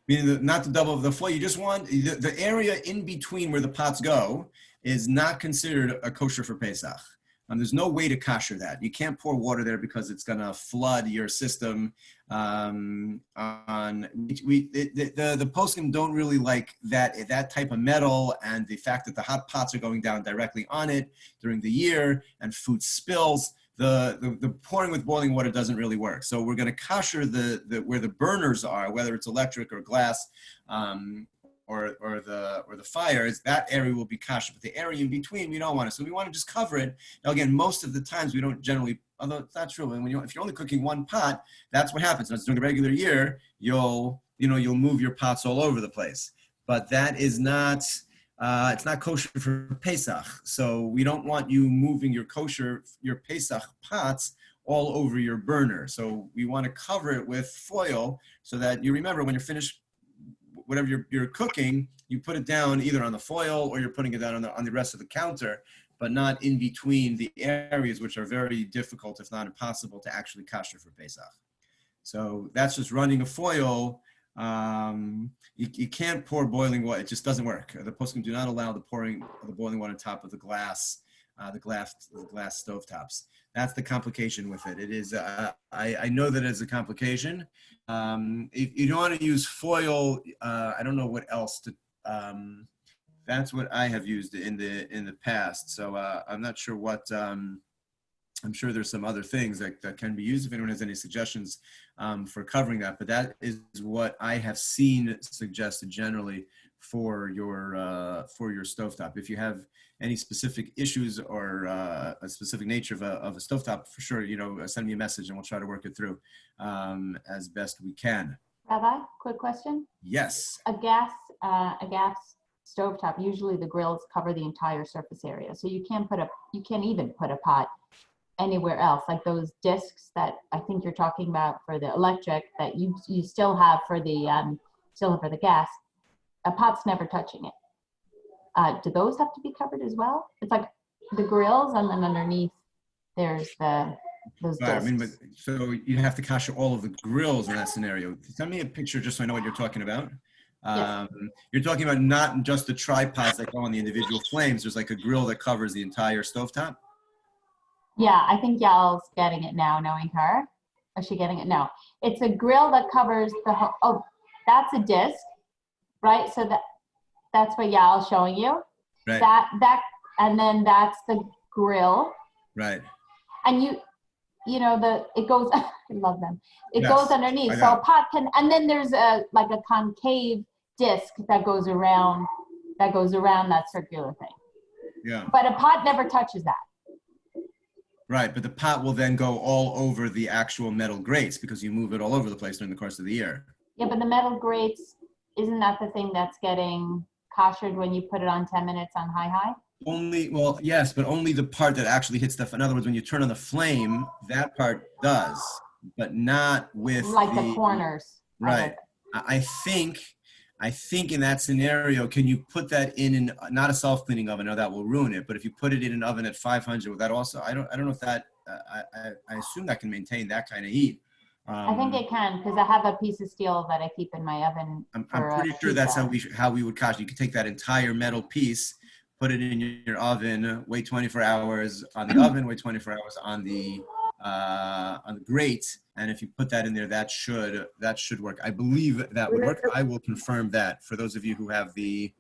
Meaning not the double of the foil. You just want the area in between where the pots go is not considered a kosher for Pesach. There's no way to kosher that. You can't pour water there because it's going to flood your system. The poskim don't really like that type of metal, and the fact that the hot pots are going down directly on it during the year and food spills. The pouring with boiling water doesn't really work. So we're going to kosher where the burners are, whether it's electric or glass the fires, that area will be kosher. But the area in between, we don't want to. So we want to just cover it. Now, again, most of the times we don't generally, although it's not true. And if you're only cooking one pot, that's what happens. Now, during a regular year, you'll move your pots all over the place. But that is not, it's not kosher for Pesach. So we don't want you moving your Pesach pots all over your burner. So we want to cover it with foil so that you remember when you're finished, whatever you're cooking, you put it down either on the foil or you're putting it down on the rest of the counter, but not in between the areas which are very difficult, if not impossible, to actually kosher for Pesach. So that's just running a foil. You can't pour boiling water. It just doesn't work. The poskim do not allow the boiling water on top of the glass stovetops. That's the complication with it. It is. I know that it's a complication. If you don't want to use foil, I don't know what else to. That's what I have used in the past. So I'm not sure what. I'm sure there's some other things that can be used if anyone has any suggestions for covering that. But that is what I have seen suggested generally for your stovetop. If you have any specific issues or a specific nature of a stovetop, for sure, send me a message and we'll try to work it through as best we can. Rabbi, quick question. Yes. A gas stovetop, usually the grills cover the entire surface area. So you can't even put a pot anywhere else, like those discs that I think you're talking about for the electric that you still have for the gas. A pot's never touching it. Do those have to be covered as well? It's like the grills, and then underneath there's those discs. Right, so you have to kosher all of the grills in that scenario. Send me a picture just so I know what you're talking about. Yes. You're talking about not just the tripods that go on the individual flames. There's like a grill that covers the entire stovetop. Yeah, I think Yal's getting it now, knowing her. Is she getting it? No. It's a grill that covers the whole, oh, that's a disc, right? So that's what Yal's showing you. Right. And then that's the grill. Right. And it goes, I love them. It Yes, goes underneath. So a pot can, and then there's a concave disc that goes around that circular thing. Yeah. But a pot never touches that. Right, but the pot will then go all over the actual metal grates because you move it all over the place during the course of the year. Yeah, but the metal grates, isn't that the thing that's getting koshered when you put it on 10 minutes on high? Well, yes, but only the part that actually hits in other words, when you turn on the flame, that part does, but not with the corners. Right. I think in that scenario, can you put that in not a self-cleaning oven? No, that will ruin it. But if you put it in an oven at 500, will that also? I don't know if that. I assume that can maintain that kind of heat. I think it can because I have a piece of steel that I keep in my oven. I'm pretty sure that's how we would kosher. You could take that entire metal piece, put it in your oven, wait 24 hours on the oven, wait 24 hours on the grate, and if you put that in there, that should work. I believe that would work. I will confirm that for those of you who have the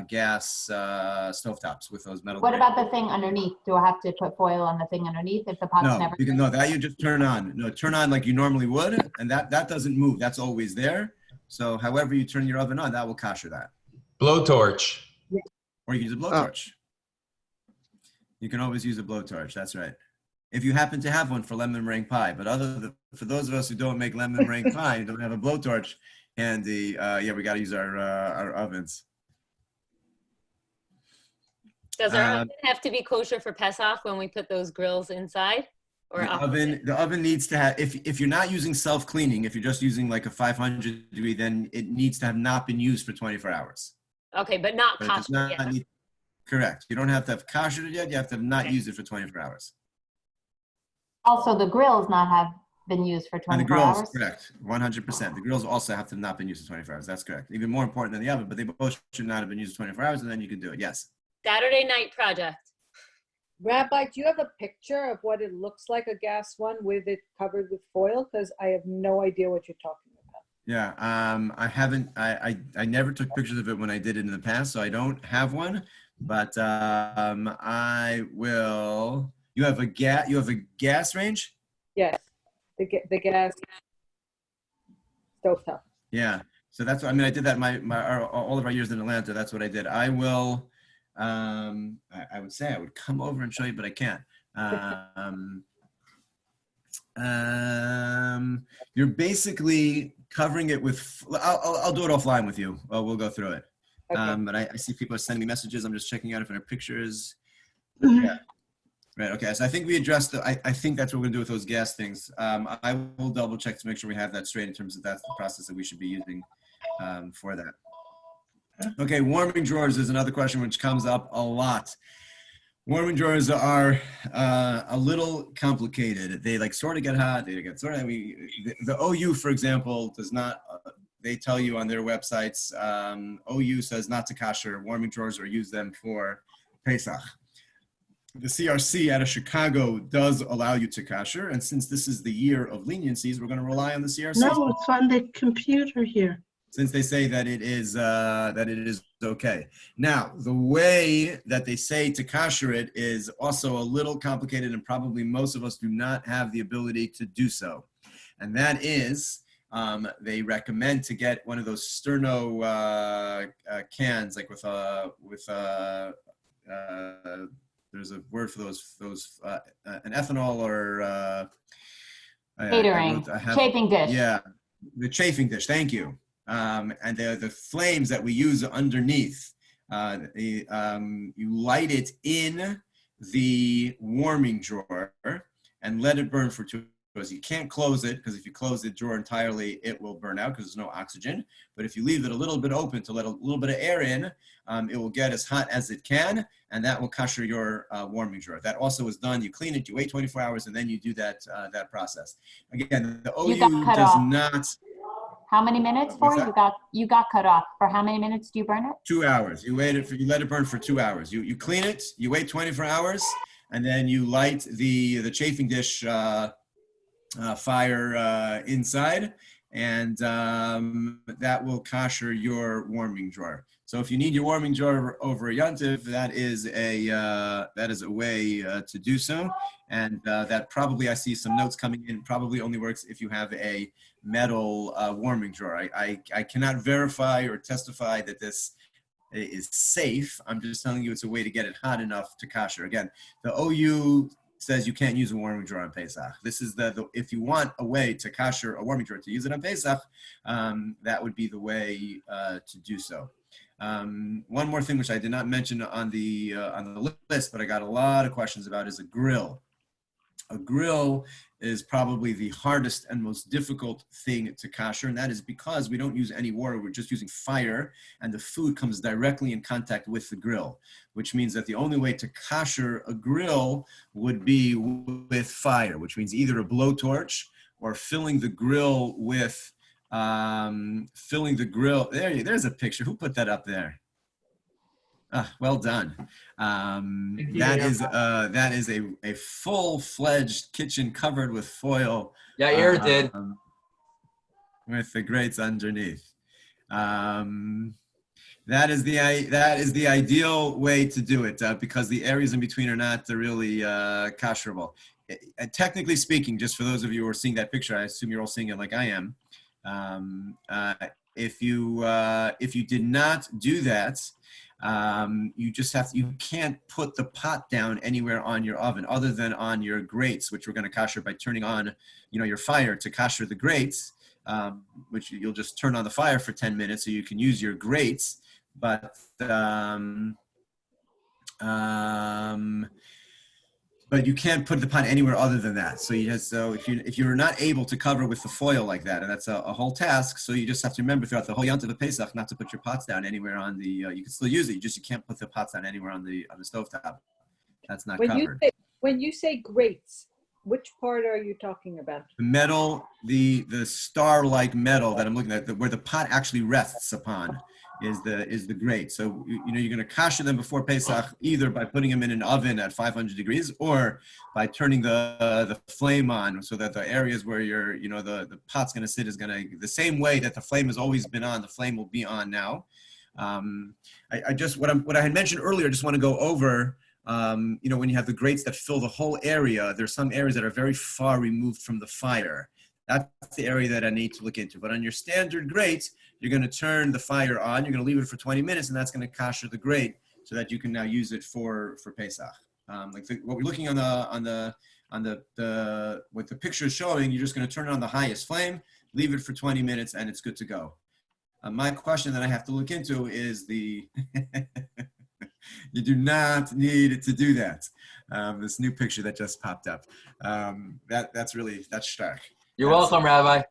gas stovetops with those metal. What about the thing underneath? Do I have to put foil on the thing underneath if the pot's never? No, that you just turn on. No, turn on like you normally would, and that doesn't move. That's always there. So however you turn your oven on, that will kosher that. Blowtorch. Or you can use a blowtorch. You can always use a blowtorch. That's right. If you happen to have one for lemon meringue pie, but for those of us who don't make lemon meringue pie and don't have a blowtorch handy, we got to use our ovens. Does our oven have to be kosher for Pesach when we put those grills inside? Or the oven needs to have, if you're not using self-cleaning, if you're just using like a 500 degree, then it needs to have not been used for 24 hours. Okay, but not kosher yet. Correct. You don't have to have kosher yet. You have to have not used it for 24 hours. Also, the grills not have been used for 24 hours? hours? Correct. 100%. The grills also have to not been used for 24 hours. That's correct. Even more important than the oven, but they both should not have been used for 24 hours, and then you can do it. Yes. Saturday night project. Rabbi, do you have a picture of what it looks like, a gas one with it covered with foil? Because I have no idea what you're talking about. Yeah, I haven't. I never took pictures of it when I did it in the past, so I don't have one. But I will. You have a gas range? Yes, the gas stovetop. Yeah. So that's what, I mean, I did that all of our years in Atlanta. That's what I did. I will, I would say I would come over and show you, but I can't. You're basically covering it with, I'll do it offline with you. We'll go through it. Okay. But I see people are sending me messages. I'm just checking out if there are pictures. Mhm. Yeah. Right. Okay. So I think we addressed I think that's what we're gonna do with those gas things. I will double check to make sure we have that straight in terms of that's the process that we should be using for that. Okay. Warming drawers is another question which comes up a lot. Warming drawers are a little complicated. They like sort of get hot. They get sort of. The OU, for example, does not. They tell you on their websites. OU says not to kosher warming drawers or use them for Pesach. The CRC out of Chicago does allow you to kosher, and since this is the year of leniencies, we're going to rely on the CRC. No, it's on the computer here. Since they say that it is okay. Now, the way that they say to kosher it is also a little complicated, and probably most of us do not have the ability to do so. And that is, they recommend to get one of those sterno cans, like with there's a word for those an ethanol or Catering, chafing dish. Yeah, the chafing dish. Thank you. And the flames that we use underneath, you light it in the warming drawer and let it burn for 2 hours. You can't close it because if you close the drawer entirely, it will burn out because there's no oxygen. But if you leave it a little bit open to let a little bit of air in, it will get as hot as it can, and that will kosher your warming drawer. That also is done. You clean it, you wait 24 hours, and then you do that process. Again, the OU does not. How many minutes for? You got cut off. For how many minutes do you burn it? 2 hours. You let it burn for 2 hours. You clean it, you wait 24 hours, and then you light the chafing dish fire inside, and that will kosher your warming drawer. So if you need your warming drawer over a yontiv, that is a way to do so. And that probably, I see some notes coming in, probably only works if you have a metal warming drawer. I cannot verify or testify that this is safe. I'm just telling you it's a way to get it hot enough to kosher. Again, the OU says you can't use a warming drawer on Pesach. This is if you want a way to kosher a warming drawer to use it on Pesach, that would be the way to do so. One more thing which I did not mention on the list, but I got a lot of questions about, is a grill. A grill is probably the hardest and most difficult thing to kosher, and that is because we don't use any water. We're just using fire, and the food comes directly in contact with the grill, which means that the only way to kosher a grill would be with fire, which means either a blowtorch or filling the grill with there's a picture. Who put that up there? Well done. That is a full-fledged kitchen covered with foil. Yeah, Yair did. With the grates underneath. That is the ideal way to do it because the areas in between are not really kosherable. Technically speaking, just for those of you who are seeing that picture, I assume you're all seeing it like I am. If you did not do that, you can't put the pot down anywhere on your oven other than on your grates, which we're going to kosher by turning on, your fire to kosher the grates, which you'll just turn on the fire for 10 minutes so you can use your grates. But you can't put the pot anywhere other than that. So if you're not able to cover with the foil like that, and that's a whole task, so you just have to remember throughout the whole yontiv of Pesach not to put your pots down anywhere on the. You can still use it. You can't put the pots down anywhere on the stovetop. That's not covered. When you say grates, which part are you talking about? The metal, the star-like metal that I'm looking at, where the pot actually rests upon, is the grate. So you're going to kosher them before Pesach either by putting them in an oven at 500 degrees or by turning the flame on, so that the areas where the pot's going to sit is going to, the same way that the flame has always been on, the flame will be on now. What I had mentioned earlier, I just want to go over. When you have the grates that fill the whole area, there's some areas that are very far removed from the fire. That's the area that I need to look into. But on your standard grate, you're going to turn the fire on. You're going to leave it for 20 minutes, and that's going to kosher the grate so that you can now use it for Pesach. What we're looking on what the picture is showing, you're just going to turn it on the highest flame, leave it for 20 minutes, and it's good to go. My question that I have to look into is you do not need to do that. This new picture that just popped up. That's stark. You're welcome, Rabbi.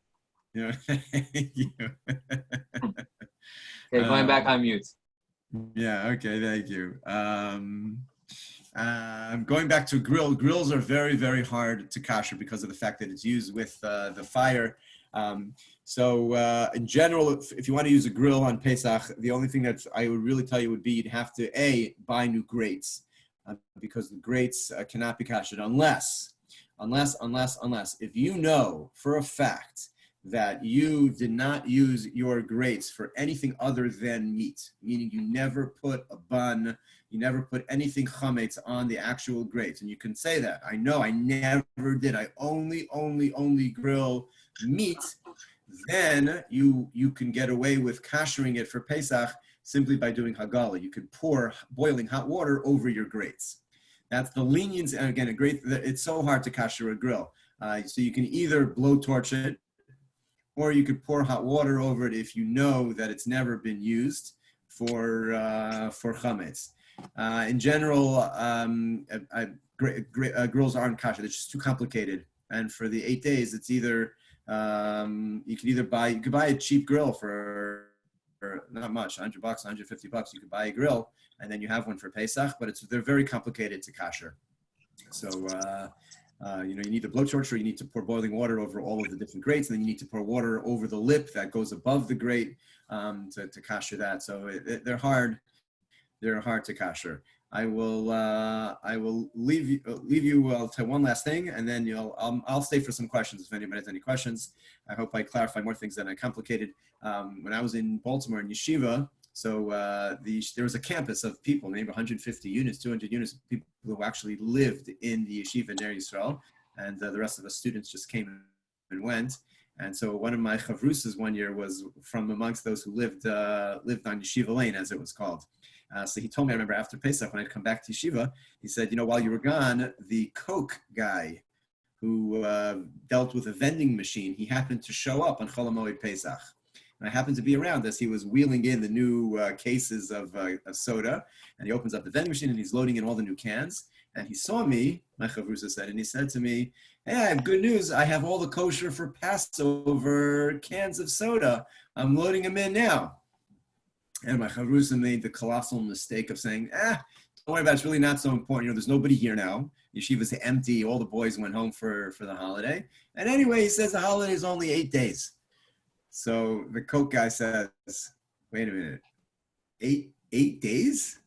You know, thank you. Okay, going back on mute. Yeah, okay, thank you. Going back to grills are very, very hard to kosher because of the fact that it's used with the fire. So in general, if you want to use a grill on Pesach, the only thing that I would really tell you would be you'd have to buy new grates because the grates cannot be koshered unless if you know for a fact that you did not use your grates for anything other than meat, meaning you never put a bun, you never put anything chametz on the actual grates, and you can say that. I know, I never did. I only grill meat. Then you can get away with koshering it for Pesach simply by doing hagala. You could pour boiling hot water over your grates. That's the lenience, and again, it's so hard to kosher a grill. So you can either blowtorch it, or you could pour hot water over it if you know that it's never been used for chametz. In general, grills aren't kosher; they're just too complicated. And for the 8 days, it's either you could buy a cheap grill for not much, $100, $150. You could buy a grill, and then you have one for Pesach. But they're very complicated to kosher. So. You need the blowtorch, or you need to pour boiling water over all of the different grates, and then you need to pour water over the lip that goes above the grate to kosher that. So they're hard. They're hard to kosher. I will leave you. I'll tell one last thing, and then I'll stay for some questions if anybody has any questions. I hope I clarify more things than I complicated. When I was in Baltimore in yeshiva. So there was a campus of people, maybe 150 units, 200 units of people who actually lived in the yeshiva in Eretz Yisrael, and the rest of us students just came and went. And so one of my chavrusas one year was from amongst those who lived on Yeshiva Lane, as it was called. So he told me, I remember after Pesach, when I'd come back to yeshiva, he said, while you were gone, the Coke guy who dealt with a vending machine, he happened to show up on Chol HaMoed Pesach. And I happened to be around as he was wheeling in the new cases of soda, and he opens up the vending machine and he's loading in all the new cans. And he saw me, my chavrusa said, and he said to me, "Hey, I have good news. I have all the kosher for Passover cans of soda. I'm loading them in now." And my chavrusa made the colossal mistake of saying, "Don't worry about it. It's really not so important. There's nobody here now. Yeshiva's empty. All the boys went home for the holiday. And anyway," he says, "the holiday is only 8 days." So the Coke guy says, "Wait a minute, 8 days?"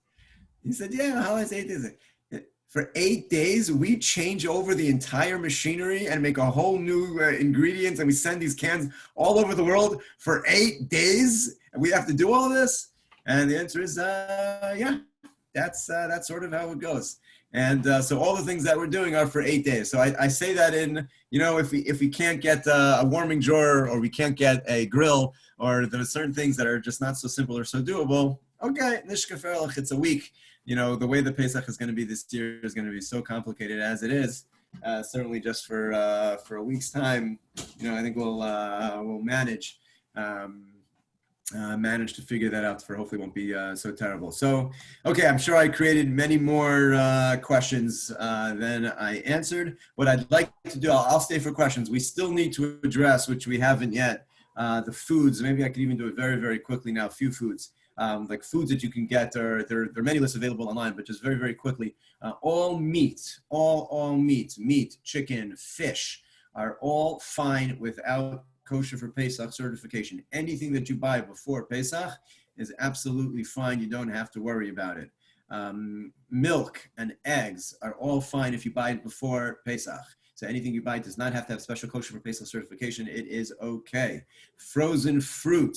He said, "Yeah, the holiday's 8 days. For 8 days, we change over the entire machinery and make a whole new ingredients, and we send these cans all over the world for 8 days, and we have to do all of this?" And the answer is, yeah, that's sort of how it goes. And so all the things that we're doing are for 8 days. So I say that in, if we can't get a warming drawer, or we can't get a grill, or there's certain things that are just not so simple or so doable, okay, nishkaferlich, it's a week. The way the Pesach is going to be this year is going to be so complicated as it is. Certainly just for a week's time, I think we'll manage to figure that out. Hopefully won't be so terrible. So, okay, I'm sure I created many more questions than I answered. What I'd like to do, I'll stay for questions. We still need to address, which we haven't yet, the foods. Maybe I could even do it very, very quickly now. A few foods. Like foods that you can get, there are many lists available online, but just very, very quickly, all meat, meat, chicken, fish are all fine without kosher for Pesach certification. Anything that you buy before Pesach is absolutely fine. You don't have to worry about it. Milk and eggs are all fine if you buy it before Pesach. So anything you buy does not have to have special kosher for Pesach certification. It is okay. Frozen fruit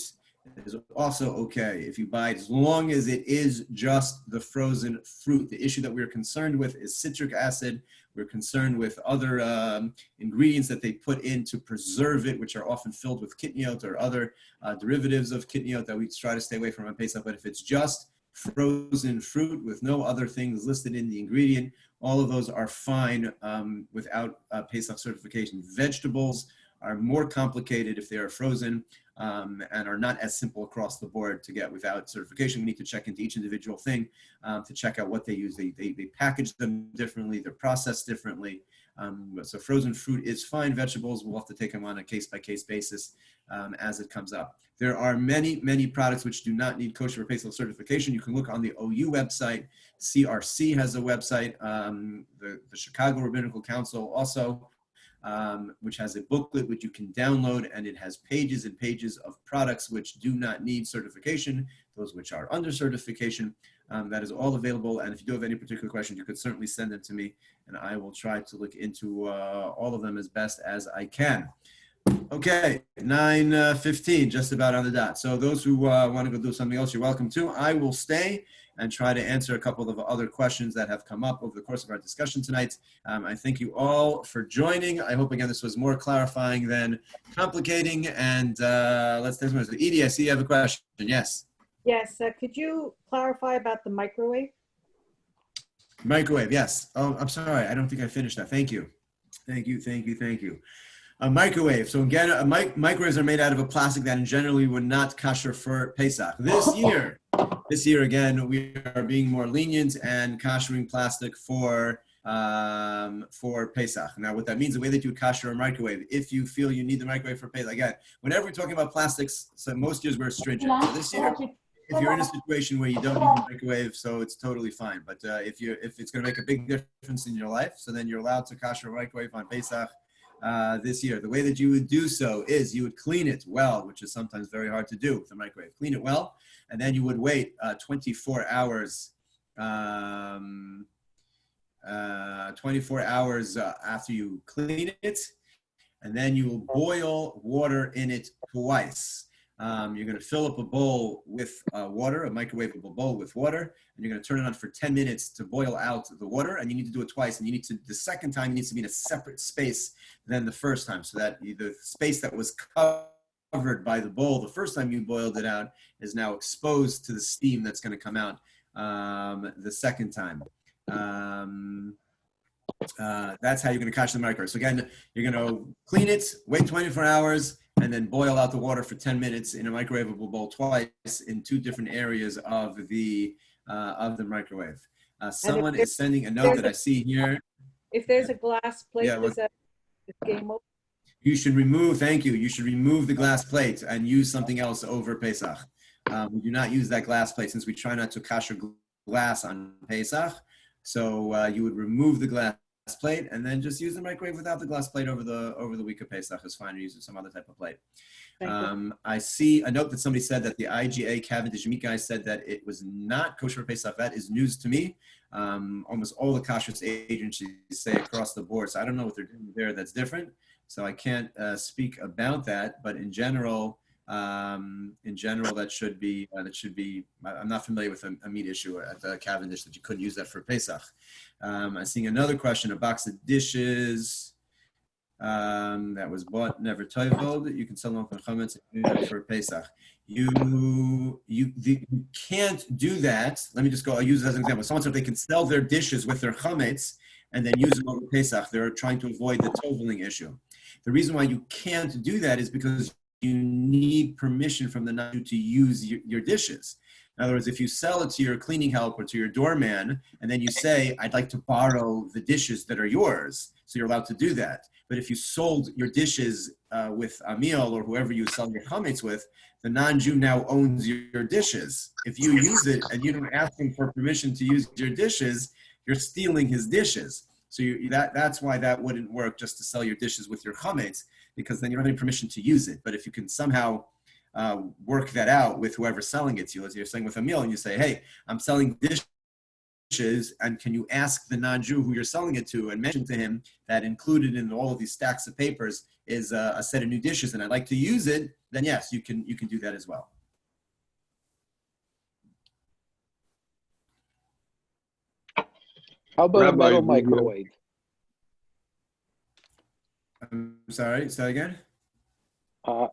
is also okay if you buy it, as long as it is just the frozen fruit. The issue that we're concerned with is citric acid. We're concerned with other ingredients that they put in to preserve it, which are often filled with kitniot or other derivatives of kitniot that we try to stay away from on Pesach. But if it's just frozen fruit with no other things listed in the ingredient, all of those are fine without Pesach certification. Vegetables are more complicated if they are frozen and are not as simple across the board to get without certification. We need to check into each individual thing to check out what they use. They package them differently, they're processed differently. So frozen fruit is fine. Vegetables, we'll have to take them on a case-by-case basis as it comes up. There are many products which do not need kosher or Pesach certification. You can look on the OU website. CRC has a website. The Chicago Rabbinical Council also, which has a booklet which you can download, and it has pages and pages of products which do not need certification, those which are under certification. That is all available, and if you do have any particular questions, you could certainly send them to me, and I will try to look into all of them as best as I can. Okay, 9:15, just about on the dot. So those who want to go do something else, you're welcome to. I will stay and try to answer a couple of other questions that have come up over the course of our discussion tonight. I thank you all for joining. I hope, again, this was more clarifying than complicating. And let's take one. Edie, I see you have a question. Yes. Yes, could you clarify about the microwave? Microwave, yes. Oh, I'm sorry. I don't think I finished that. Thank you. Thank you. A microwave. So again, microwaves are made out of a plastic that in generally would not kosher for Pesach. This year again, we are being more lenient and koshering plastic for Pesach. Now, what that means, the way that you kosher a microwave, if you feel you need the microwave for Pesach, again, whenever we're talking about plastics, so most years we're stringent. So this year, if you're in a situation where you don't need the microwave, so it's totally fine. But if it's going to make a big difference in your life, so then you're allowed to kosher a microwave on Pesach. This year. The way that you would do so is you would clean it well, which is sometimes very hard to do with the microwave. Clean it well, and then you would wait 24 hours. 24 hours after you clean it, and then you will boil water in it twice. You're going to fill up a bowl with water, a microwavable bowl with water, and you're going to turn it on for 10 minutes to boil out the water, and you need to do it twice, and the second time needs to be in a separate space than the first time, so that the space that was covered by the bowl the first time you boiled it out is now exposed to the steam that's going to come out the second time. That's how you're going to kosher the microwave. So again, you're going to clean it, wait 24 hours, and then boil out the water for 10 minutes in a microwavable bowl twice in two different areas of the microwave. Someone is sending a note that I see here. If there's a glass plate, Yeah, is that game over? You should remove the glass plate and use something else over Pesach. We do not use that glass plate since we try not to kosher glass on Pesach. So you would remove the glass plate and then just use the microwave without the glass plate over the week of Pesach is fine, or use some other type of plate. I see a note that somebody said that the IGA Cavendish meat guy said that it was not kosher for Pesach. That is news to me. Almost all the kashrus agencies say across the board. So I don't know what they're doing there that's different. So I can't speak about that. But in general, that should be. I'm not familiar with a meat issue at Cavendish that you couldn't use that for Pesach. I'm seeing another question: a box of dishes that was bought, never toiveled. You can sell them for Pesach. You can't do that. Let me just go. I'll use it as an example. Someone said they can sell their dishes with their chametz and then use them over Pesach. They're trying to avoid the toveling issue. The reason why you can't do that is because you need permission from the Naju to use your dishes. In other words, if you sell it to your cleaning help or to your doorman, and then you say, I'd like to borrow the dishes that are yours, so you're allowed to do that. But if you sold your dishes with Amiel or whoever you sell your chametz with, the non-Jew now owns your dishes. If you use it and you don't ask him for permission to use your dishes, you're stealing his dishes. So that's why that wouldn't work, just to sell your dishes with your chametz, because then you don't have any permission to use it. But if you can somehow work that out with whoever's selling it to you, as you're saying with a meal, and you say, hey, I'm selling dishes, and can you ask the non-Jew who you're selling it to and mention to him that included in all of these stacks of papers is a set of new dishes, and I'd like to use it, then yes, you can do that as well. How about a Rabbi, metal the, microwave? I'm sorry, say that again? How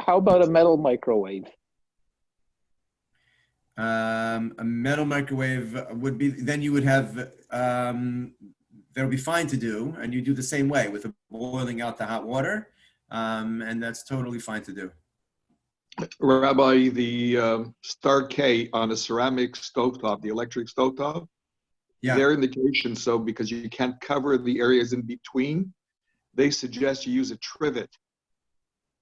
about a metal microwave? A metal microwave would be, then you would have, that would be fine to do, and you do the same way with boiling out the hot water, and that's totally fine to do. Rabbi, the star K on a ceramic stovetop, the electric stovetop, their indication, so because you can't cover the areas in between, they suggest you use a trivet.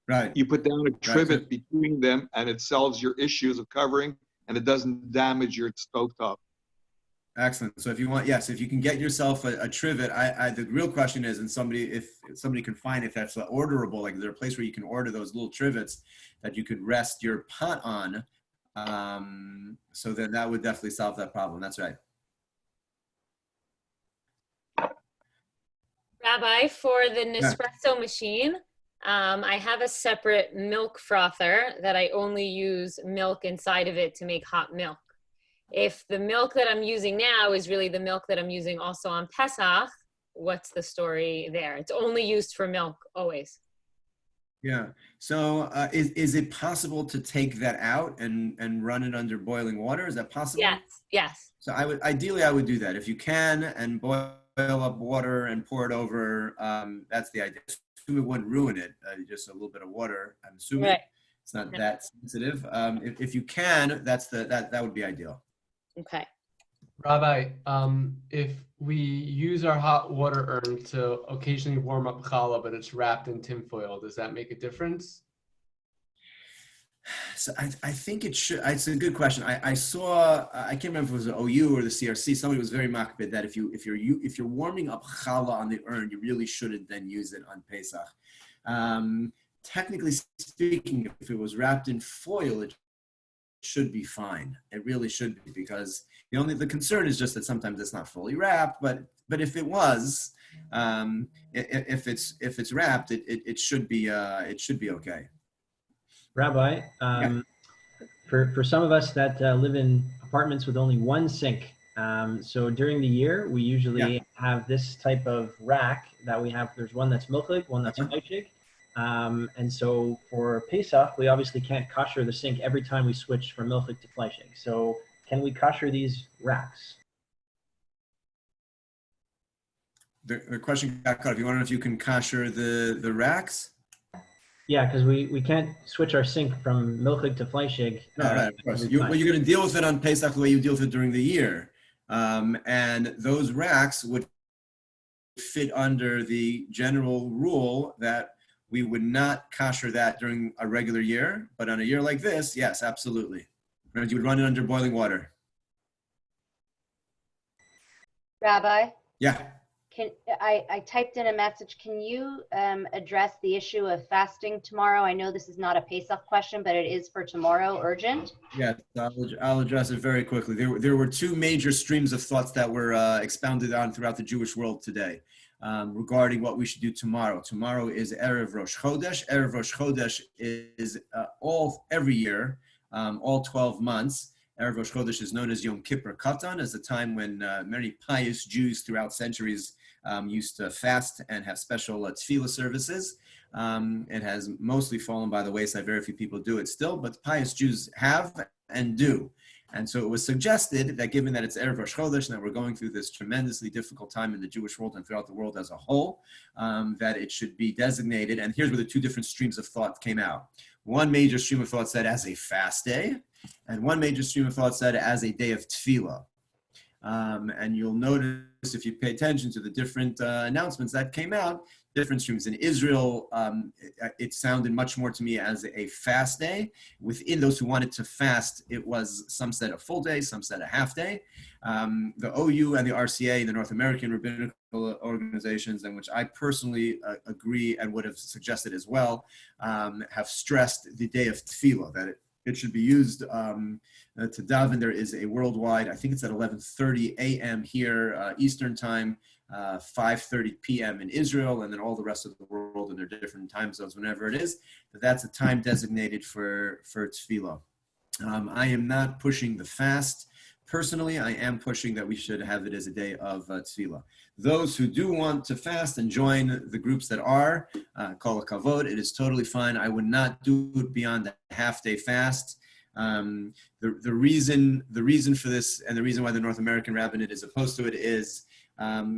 Right. You put down a trivet between them, and it solves your issues of covering, and it doesn't damage your stovetop. Excellent. So if you want, yes, if you can get yourself a trivet, the real question is, and if somebody can find if that's orderable, like is there a place where you can order those little trivets that you could rest your pot on? So then that would definitely solve that problem. That's right. Rabbi, for the Nespresso machine, I have a separate milk frother that I only use milk inside of it to make hot milk. If the milk that I'm using now is really the milk that I'm using also on Pesach, what's the story there? It's only used for milk, always. Yeah. So is it possible to take that out and run it under boiling water? Is that possible? Yes. Yes. So ideally I would do that. If you can, and boil up water and pour it over, that's the idea. It wouldn't ruin it, just a little bit of water, I'm assuming. Right. It's not that sensitive. If you can, that would be ideal. Okay. Rabbi, if we use our hot water urn to occasionally warm up challah, but it's wrapped in tinfoil, does that make a difference? So I think it should. It's a good question. I saw. I can't remember if it was the OU or the CRC. Somebody was very makbid that if you're warming up challah on the urn, you really shouldn't then use it on Pesach. Technically speaking, if it was wrapped in foil, it should be fine. It really should be, because the concern is just that sometimes it's not fully wrapped. But if it was, if it's wrapped, it should be okay. Rabbi, for some of us that live in apartments with only one sink, so during the year we usually have this type of rack that we have. There's one that's milchig, one that's fleischig. And so for Pesach, we obviously can't kosher the sink every time we switch from milchig to fleischig. So can we kosher these racks? The question got cut off. You want to know if you can kosher the racks? Yeah, because we can't switch our sink from milchig to fleischig. Right, of course. You're going to deal with it on Pesach the way you deal with it during the year. And those racks would fit under the general rule that we would not kosher that during a regular year, but on a year like this, yes, absolutely. And you would run it under boiling water. Rabbi? Yeah. I typed in a message. Can you address the issue of fasting tomorrow? I know this is not a Pesach question, but it is for tomorrow, urgent. Yes, I'll address it very quickly. There were two major streams of thoughts that were expounded on throughout the Jewish world today regarding what we should do tomorrow. Tomorrow is Erev Rosh Chodesh. Erev Rosh Chodesh is every year, all 12 months. Erev Rosh Chodesh is known as Yom Kippur Katan, as a time when many pious Jews throughout centuries used to fast and have special tefillah services. It has mostly fallen by the wayside. Very few people do it still, but pious Jews have and do. And so it was suggested that given that it's Erev Rosh Chodesh and that we're going through this tremendously difficult time in the Jewish world and throughout the world as a whole, that it should be designated. And here's where the two different streams of thought came out. One major stream of thought said as a fast day, and one major stream of thought said as a day of tefillah. And you'll notice if you pay attention to the different announcements that came out, different streams. In Israel, it sounded much more to me as a fast day. Within those who wanted to fast, it was some said a full day, some said a half day. The OU and the RCA, the North American Rabbinical organizations, and which I personally agree and would have suggested as well, have stressed the day of tefillah, that it should be used to daven. There is a worldwide, I think it's at 11:30 a.m. here, Eastern time, 5:30 p.m. in Israel, and then all the rest of the world in their different time zones, whenever it is. But that's a time designated for tefillah. I am not pushing the fast, personally, I am pushing that we should have it as a day of tefillah. Those who do want to fast and join the groups that are, kol hakavod, it is totally fine. I would not do it beyond a half-day fast. The reason for this, and the reason why the North American rabbinate is opposed to it, is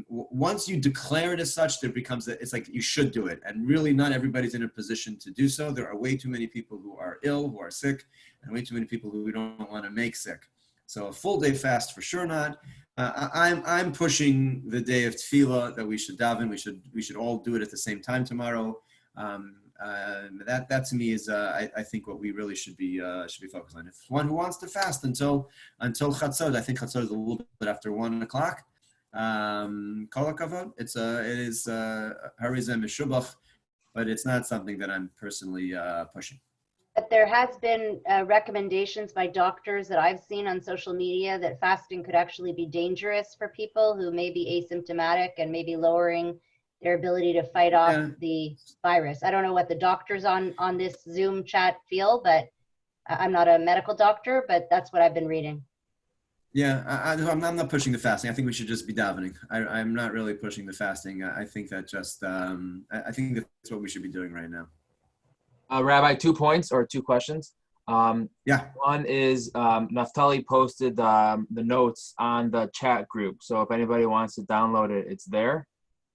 once you declare it as such, there becomes it's like you should do it, and really not everybody's in a position to do so. There are way too many people who are ill, who are sick, and way too many people who we don't want to make sick. So a full day fast for sure not. I'm pushing the day of tefillah that we should daven. We should all do it at the same time tomorrow. That to me is I think what we really should be focused on. If one who wants to fast until chatzot, I think chatzot is a little bit after 1 o'clock. Kol hakavod. It is harizem mishubach, but it's not something that I'm personally pushing. But there has been recommendations by doctors that I've seen on social media that fasting could actually be dangerous for people who may be asymptomatic and maybe lowering their ability to fight off the virus. I don't know what the doctors on this Zoom chat feel, but I'm not a medical doctor, but that's what I've been reading. Yeah, I'm not pushing the fasting. I think we should just be davening. I'm not really pushing the fasting. I think that just, I think that's what we should be doing right now. Rabbi, 2 points or 2 questions. Yeah. One is Naftali posted the notes on the chat group. So if anybody wants to download it, it's there.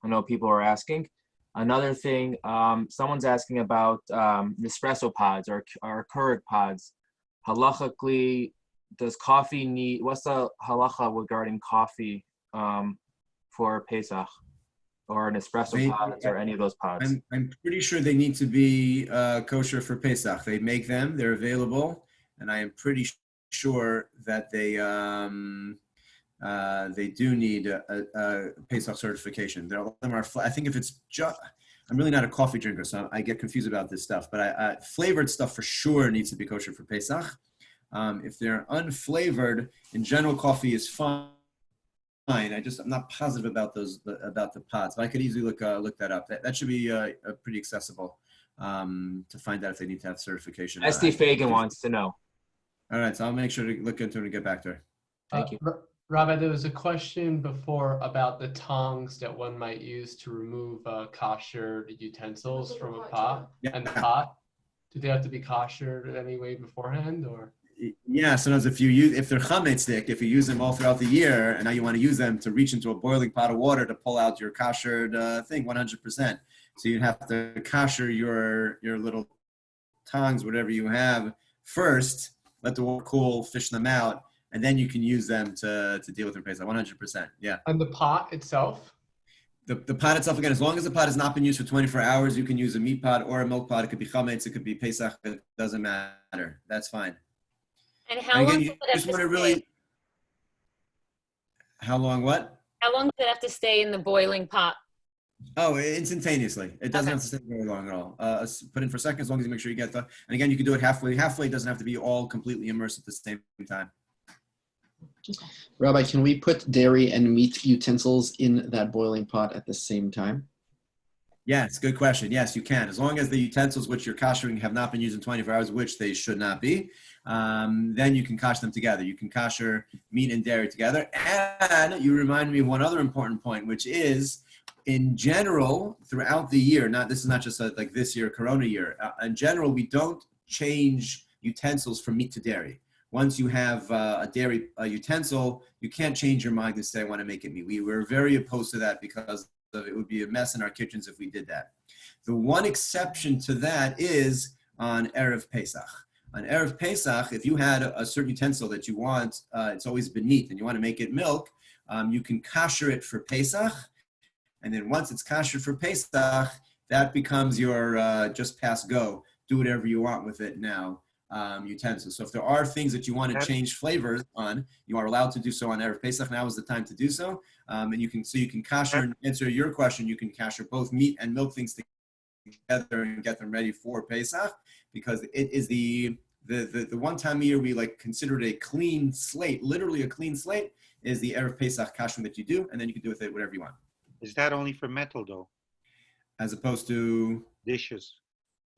I know people are asking. Another thing, someone's asking about Nespresso pods or Keurig pods. Halachically, does coffee need, what's the halacha regarding coffee for Pesach? Or an espresso pods or any of those pods? I'm pretty sure they need to be kosher for Pesach. They make them, they're available, and I am pretty sure that they do need a Pesach certification. I think if it's just, I'm really not a coffee drinker, so I get confused about this stuff, but flavored stuff for sure needs to be kosher for Pesach. If they're unflavored, in general, coffee is fine. I'm not positive about the pods, but I could easily look that up. That should be pretty accessible to find out if they need to have certification. SD Fagan wants to know. All right, so I'll make sure to look into it and get back to her. Thank you. Rabbi, there was a question before about the tongs that one might use to remove kosher utensils from a pot. Yeah. And the pot, do they have to be kosher in any way beforehand, or? Yeah, sometimes if they're chametzik, if you use them all throughout the year, and now you want to use them to reach into a boiling pot of water to pull out your koshered thing, 100%. So you'd have to kosher your little tongs, whatever you have, first, let the water cool, fish them out, and then you can use them to deal with their Pesach, 100%, yeah. And the pot itself? The pot itself, again, as long as the pot has not been used for 24 hours, you can use a meat pot or a milk pot. It could be chametz, it could be Pesach, it doesn't matter. That's fine. And how long does it have to stay? How long what? How long does it have to stay in the boiling pot? Oh, instantaneously. It doesn't have to stay very long at all. Put in for a second, as long as you make sure you get and again, you can do it halfway. Halfway doesn't have to be all completely immersed at the same time. Rabbi, can we put dairy and meat utensils in that boiling pot at the same time? Yes, good question. Yes, you can. As long as the utensils which you're koshering have not been used in 24 hours, which they should not be, then you can kosh them together. You can kosher meat and dairy together. And you remind me of one other important point, which is, in general, throughout the year, this is not just like this year, Corona year. In general, we don't change utensils from meat to dairy. Once you have a dairy utensil, you can't change your mind and say, I want to make it meat. We were very opposed to that because it would be a mess in our kitchens if we did that. The one exception to that is on Erev Pesach. On Erev Pesach, if you had a certain utensil that you want, it's always been meat, and you want to make it milk, you can kosher it for Pesach. And then once it's kosher for Pesach, that becomes your just pass go. Do whatever you want with it now. Utensils. So if there are things that you want to change flavors on, you are allowed to do so on Erev Pesach. Now is the time to do so. And you can kosher, and answer your question, you can kosher both meat and milk things together and get them ready for Pesach, because it is the one time a year we consider it a clean slate, literally a clean slate, is the Erev Pesach koshering that you do, and then you can do with it whatever you want. Is that only for metal though? As opposed to dishes?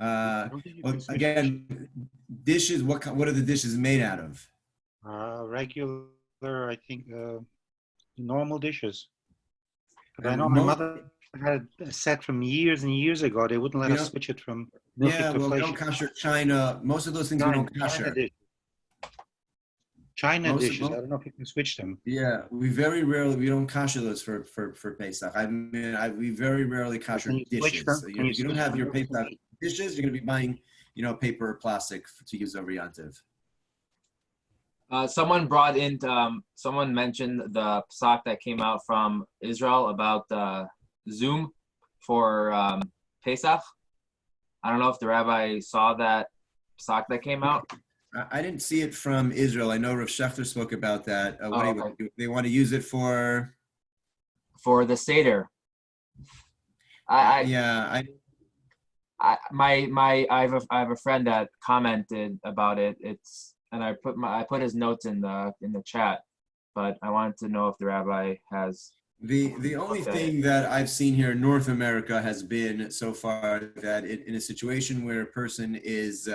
Again, dishes. What are the dishes made out of? Regular I think, normal dishes. But I And know my mother had a set from years and years ago. They wouldn't let us switch it from milky Yeah, to well, we fleshy. don't kosher China. Most of those things we don't kosher. China Most of dishes. them- I don't know if you can switch them. Yeah, we don't kosher those for Pesach. I mean, we very rarely kosher Can you switch dishes. them? So, Can you if you don't switch have them? your Pesach dishes, you're going to be buying, paper or plastic to use over Yantiv. Someone brought in, someone mentioned the Pesach that came out from Israel about Zoom for Pesach. I don't know if the rabbi saw that Pesach that came out. I didn't see it from Israel. I know Rav Schechter spoke about that. Okay. They want to use it for the Seder. I have a friend that commented about it. I put his notes in the chat, but I wanted to know if the rabbi has. The only thing that I've seen here in North America has been so far that in a situation where a person is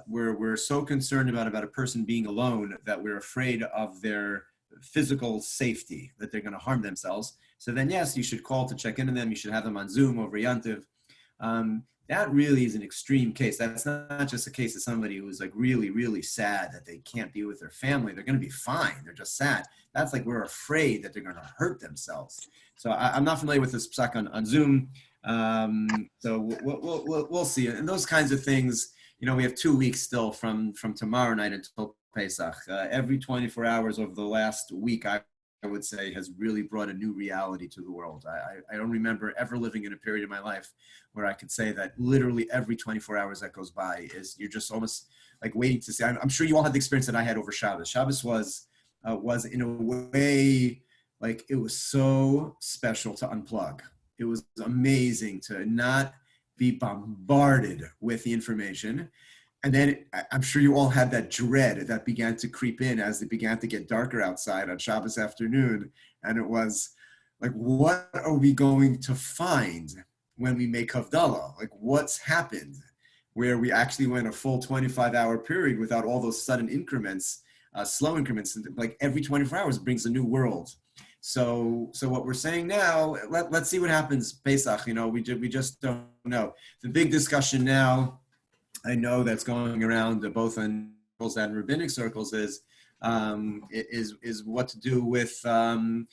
we're so concerned about a person being alone that we're afraid of their physical safety, that they're going to harm themselves. So then, yes, you should call to check in on them. You should have them on Zoom over Yantiv. That really is an extreme case. That's not just a case of somebody who's like really, really sad that they can't be with their family. They're going to be fine. They're just sad. That's like we're afraid that they're going to hurt themselves. So I'm not familiar with this Pesach on Zoom. So we'll see. And those kinds of things, we have 2 weeks still from tomorrow night until Pesach. Every 24 hours over the last week, I would say, has really brought a new reality to the world. I don't remember ever living in a period of my life where I could say that literally every 24 hours that goes by is you're just almost like waiting to see. I'm sure you all had the experience that I had over Shabbos. Shabbos was in a way like it was so special to unplug. It was amazing to not be bombarded with the information. And then I'm sure you all had that dread that began to creep in as it began to get darker outside on Shabbos afternoon. And it was like, what are we going to find when we make Havdalah? Like, what's happened where we actually went a full 25-hour period without all those sudden increments, slow increments, like every 24 hours brings a new world. So what we're saying now, let's see what happens Pesach. We just don't know. The big discussion now, I know that's going around both in circles and rabbinic circles is what to do with the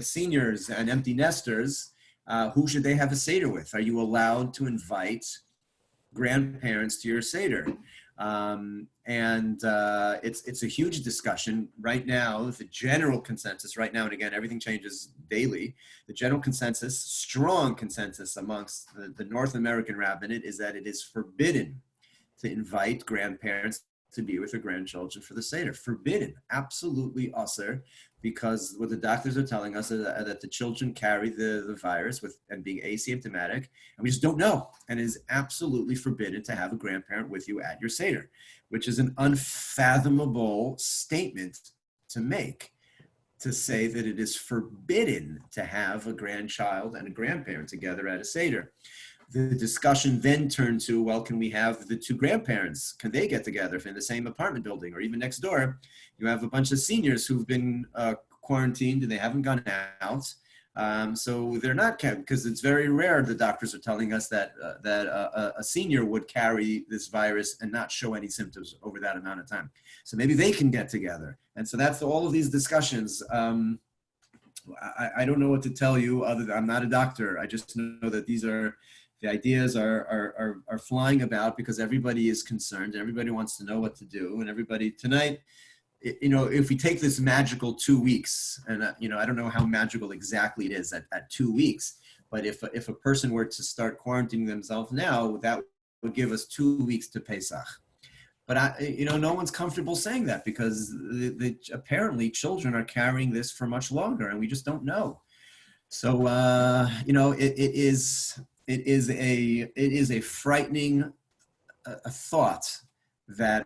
seniors and empty nesters. Who should they have a Seder with? Are you allowed to invite grandparents to your Seder? It's a huge discussion right now. The general consensus right now, and again, everything changes daily. The general consensus, strong consensus amongst the North American rabbinate is that it is forbidden to invite grandparents to be with their grandchildren for the Seder. Forbidden, absolutely usher, because what the doctors are telling us is that the children carry the virus and being asymptomatic, and we just don't know. And it is absolutely forbidden to have a grandparent with you at your Seder, which is an unfathomable statement to make, to say that it is forbidden to have a grandchild and a grandparent together at a Seder. The discussion then turned to, well, can we have the two grandparents? Can they get together in the same apartment building or even next door? You have a bunch of seniors who've been quarantined and they haven't gone out. So they're not kept, because it's very rare, the doctors are telling us that a senior would carry this virus and not show any symptoms over that amount of time. So maybe they can get together. And so that's all of these discussions. I don't know what to tell you other than I'm not a doctor. I just know that the ideas are flying about because everybody is concerned and everybody wants to know what to do. And everybody tonight, if we take this magical 2 weeks, and I don't know how magical exactly it is at 2 weeks, but if a person were to start quarantining themselves now, that would give us 2 weeks to Pesach. But no one's comfortable saying that because apparently children are carrying this for much longer, and we just don't know. So it is a frightening thought that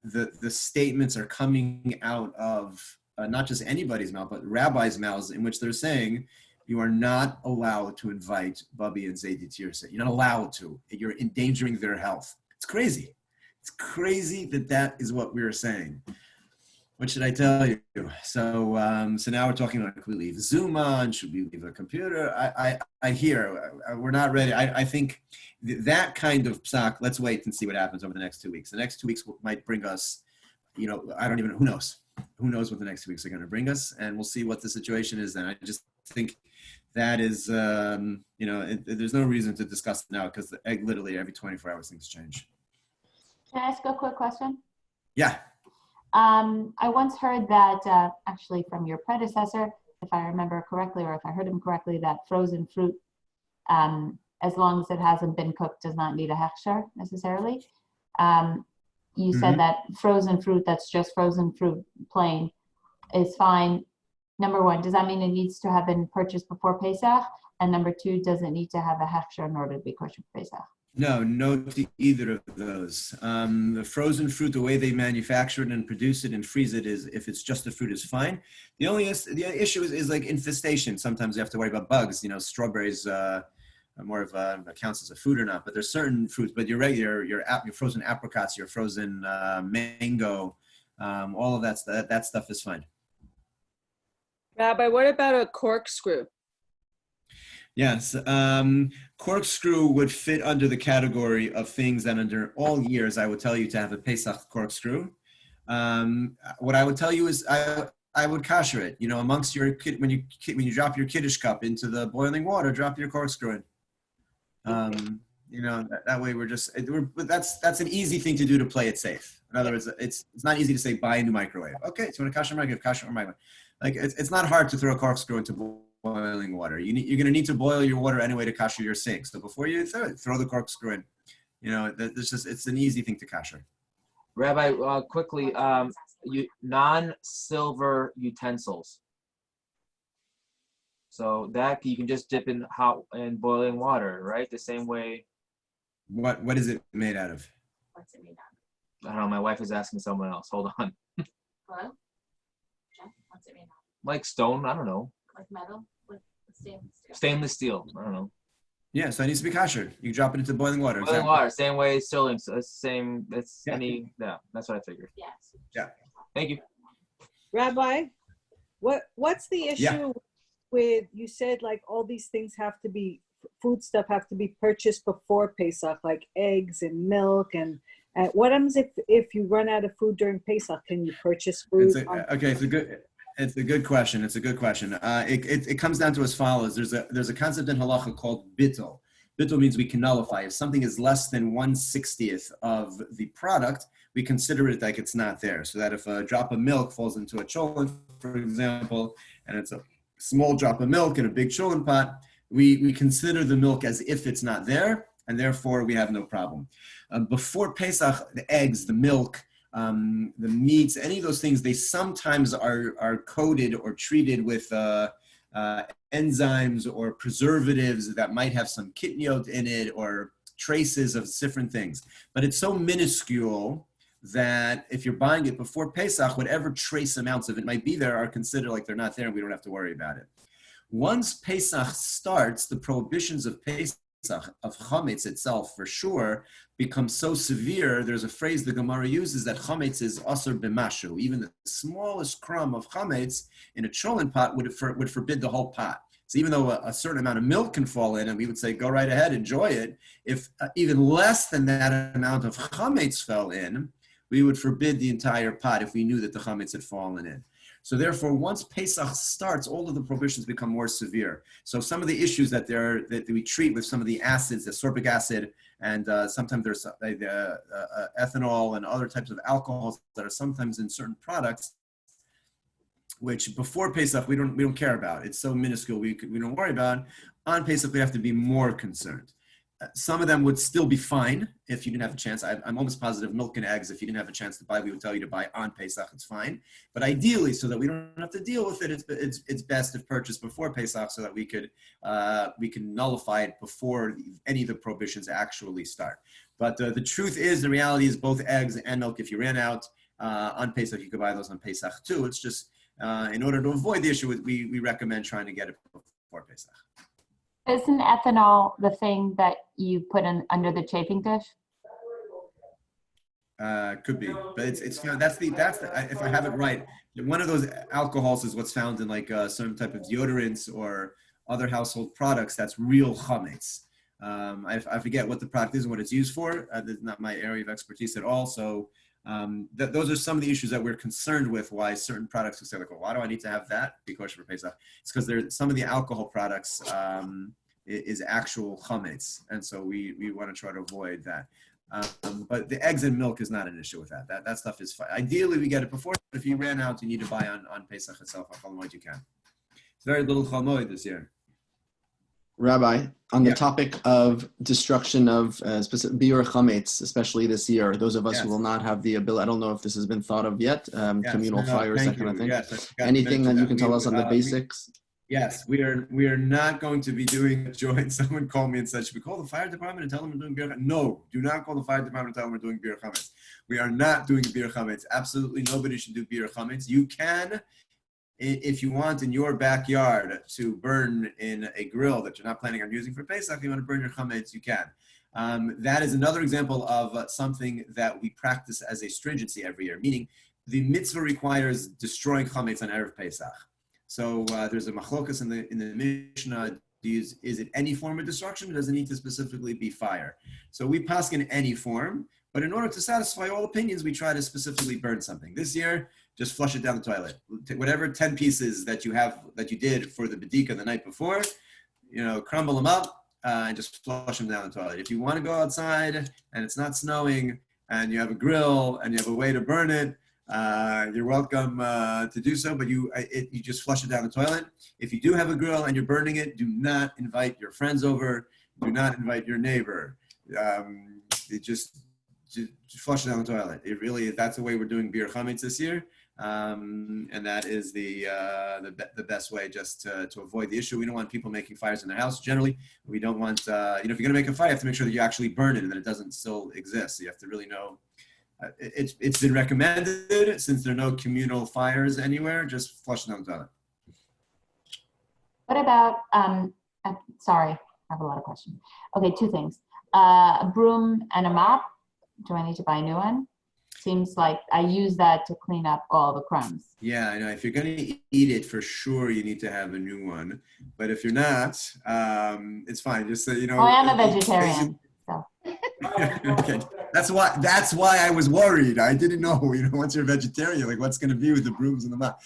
the statements are coming out of not just anybody's mouth, but rabbis' mouths, in which they're saying you are not allowed to invite Bubby and Zaidi to your Seder. You're not allowed to. You're endangering their health. It's crazy. It's crazy that is what we were saying. What should I tell you? So, so now we're talking about, can we leave Zoom on? Should we leave a computer? I hear we're not ready. I think that kind of Pesach, let's wait and see what happens over the next 2 weeks. The next 2 weeks might bring us, I don't even know, who knows? Who knows what the next 2 weeks are going to bring us, and we'll see what the situation is then. I just think that is, there's no reason to discuss it now because literally every 24 hours things change. Can I ask a quick question? Yeah. I once heard that, actually from your predecessor, if I remember correctly, or if I heard him correctly, that frozen fruit, as long as it hasn't been cooked, does not need a hechsher necessarily. You said that frozen fruit that's just frozen fruit plain is fine. Number one, does that mean it needs to have been purchased before Pesach? And number two, does it need to have a hechsher in order to be kosher for Pesach? No to either of those. The frozen fruit, the way they manufacture it and produce it and freeze it is, if it's just the fruit, is fine. The issue is like infestation. Sometimes you have to worry about bugs. Strawberries are more of counts as a food or not. But there's certain fruits. But your frozen apricots, your frozen mango, all of that stuff is fine. Rabbi, what about a corkscrew? Yes, corkscrew would fit under the category of things that under all years I would tell you to have a Pesach corkscrew. What I would tell you is I would kasher it. Amongst your when you drop your kiddush cup into the boiling water, drop your corkscrew in. That way that's an easy thing to do to play it safe. In other words, it's not easy to say buy a new microwave. Okay, so when a kasher microwave, kasher microwave. Like it's not hard to throw a corkscrew into boiling water. You're going to need to boil your water anyway to kasher your sink. So before you throw the corkscrew in. It's an easy thing to kasher. Rabbi, quickly, non-silver utensils. So that you can just dip in hot and boiling water, right? The same way. What is it made out of? What's it made out of? I don't know. My wife is asking someone else. Hold on. Hello? Jeff, what's it made out of? Like stone? I don't know. Like metal? With stainless steel? Stainless steel. I don't know. Yeah, so it needs to be kasher. You drop it into boiling water. Boiling exactly. water, same way as sterling. So it's same. That's Yeah, that's what I figured. Yes. Yeah. Thank you. Rabbi, what's the issue Yeah. with, you said like all these things have to be, food stuff have to be purchased before Pesach, like eggs and milk, and what happens if you run out of food during Pesach? Can you purchase food? It's a good question. It comes down to as follows. There's a concept in halacha called bittul. Bittul means we can nullify. If something is less than 1/60th of the product, we consider it like it's not there. So that if a drop of milk falls into a cholent, for example, and it's a small drop of milk in a big cholent pot, we consider the milk as if it's not there, and therefore we have no problem. Before Pesach, the eggs, the milk, the meats, any of those things, they sometimes are coated or treated with enzymes or preservatives that might have some kitniot in it or traces of different things. But it's so minuscule that if you're buying it before Pesach, whatever trace amounts of it might be there are considered like they're not there and we don't have to worry about it. Once Pesach starts, the prohibitions of Pesach, of chametz itself for sure, become so severe. There's a phrase the Gemara uses that chametz is asur b'mashu. Even the smallest crumb of chametz in a cholent pot would forbid the whole pot. So even though a certain amount of milk can fall in, and we would say, go right ahead, enjoy it, if even less than that amount of chametz fell in, we would forbid the entire pot if we knew that the chametz had fallen in. So therefore, once Pesach starts, all of the prohibitions become more severe. So some of the issues that we treat with some of the acids, the sorbic acid, and sometimes there's ethanol and other types of alcohols that are sometimes in certain products, which before Pesach we don't care about. It's so minuscule we don't worry about. On Pesach we have to be more concerned. Some of them would still be fine if you didn't have a chance. I'm almost positive milk and eggs, if you didn't have a chance to buy, we would tell you to buy on Pesach, it's fine. But ideally, so that we don't have to deal with it, it's best if purchased before Pesach so that we can nullify it before any of the prohibitions actually start. But the truth is, the reality is both eggs and milk, if you ran out on Pesach, you could buy those on Pesach too. It's just in order to avoid the issue, we recommend trying to get it before Pesach. Isn't ethanol the thing that you put in under the chafing dish? Could be, but it's that's the if I have it right, one of those alcohols is what's found in like certain type of deodorants or other household products. That's real chametz. I forget what the product is and what it's used for. That's not my area of expertise at all. So those are some of the issues that we're concerned with. Why certain products will say like, well, why do I need to have that? Because for Pesach, it's because there's some of the alcohol products is actual chametz, and so we want to try to avoid that. But the eggs and milk is not an issue with that. That stuff is fine. Ideally, we get it before. But if you ran out, you need to buy on Pesach itself. On Chol Hamoed you can. It's very little Chol Hamoed this year. Rabbi, on the topic of destruction of specific biur chametz, especially this year, those of us who will not have the ability, I don't know if this has been thought of yet, communal fires, that kind of thing. Yes, anything that you can tell us on the basics? Yes, we are not going to be doing a joint. Someone called me and said, should we call the fire department and tell them we're doing biur chametz? No, do not call the fire department and tell them we're doing biur chametz. We are not doing biur chametz. Absolutely nobody should do biur chametz. You can, if you want in your backyard to burn in a grill that you're not planning on using for Pesach, if you want to burn your chametz, you can. That is another example of something that we practice as a stringency every year, meaning the mitzvah requires destroying chametz on Erev Pesach. So there's a machlokas in the Mishnah. Is it any form of destruction, or does it need to specifically be fire? So we paskin any form, but in order to satisfy all opinions, we try to specifically burn something. This year, just flush it down the toilet. Whatever 10 pieces that you did for the bedika the night before, crumble them up and just flush them down the toilet. If you want to go outside and it's not snowing and you have a grill and you have a way to burn it, you're welcome to do so, but you just flush it down the toilet. If you do have a grill and you're burning it, do not invite your friends over. Do not invite your neighbor. Just flush it down the toilet. It really, that's the way we're doing biur chametz this year, and that is the best way just to avoid the issue. We don't want people making fires in their house. Generally, we don't want if you're going to make a fire, you have to make sure that you actually burn it and that it doesn't still exist. So you have to really know. It's been recommended, since there are no communal fires anywhere, just flush it down the toilet. What about, sorry, I have a lot of questions. Okay, two things. A broom and a mop. Do I need to buy a new one? Seems like I use that to clean up all the crumbs. Yeah, I know. If you're going to eat it, for sure you need to have a new one. But if you're not, it's fine. Just so you know. Oh, I am a vegetarian. So. Okay. That's why I was worried. I didn't know, once you're a vegetarian, like what's going to be with the brooms and the mop.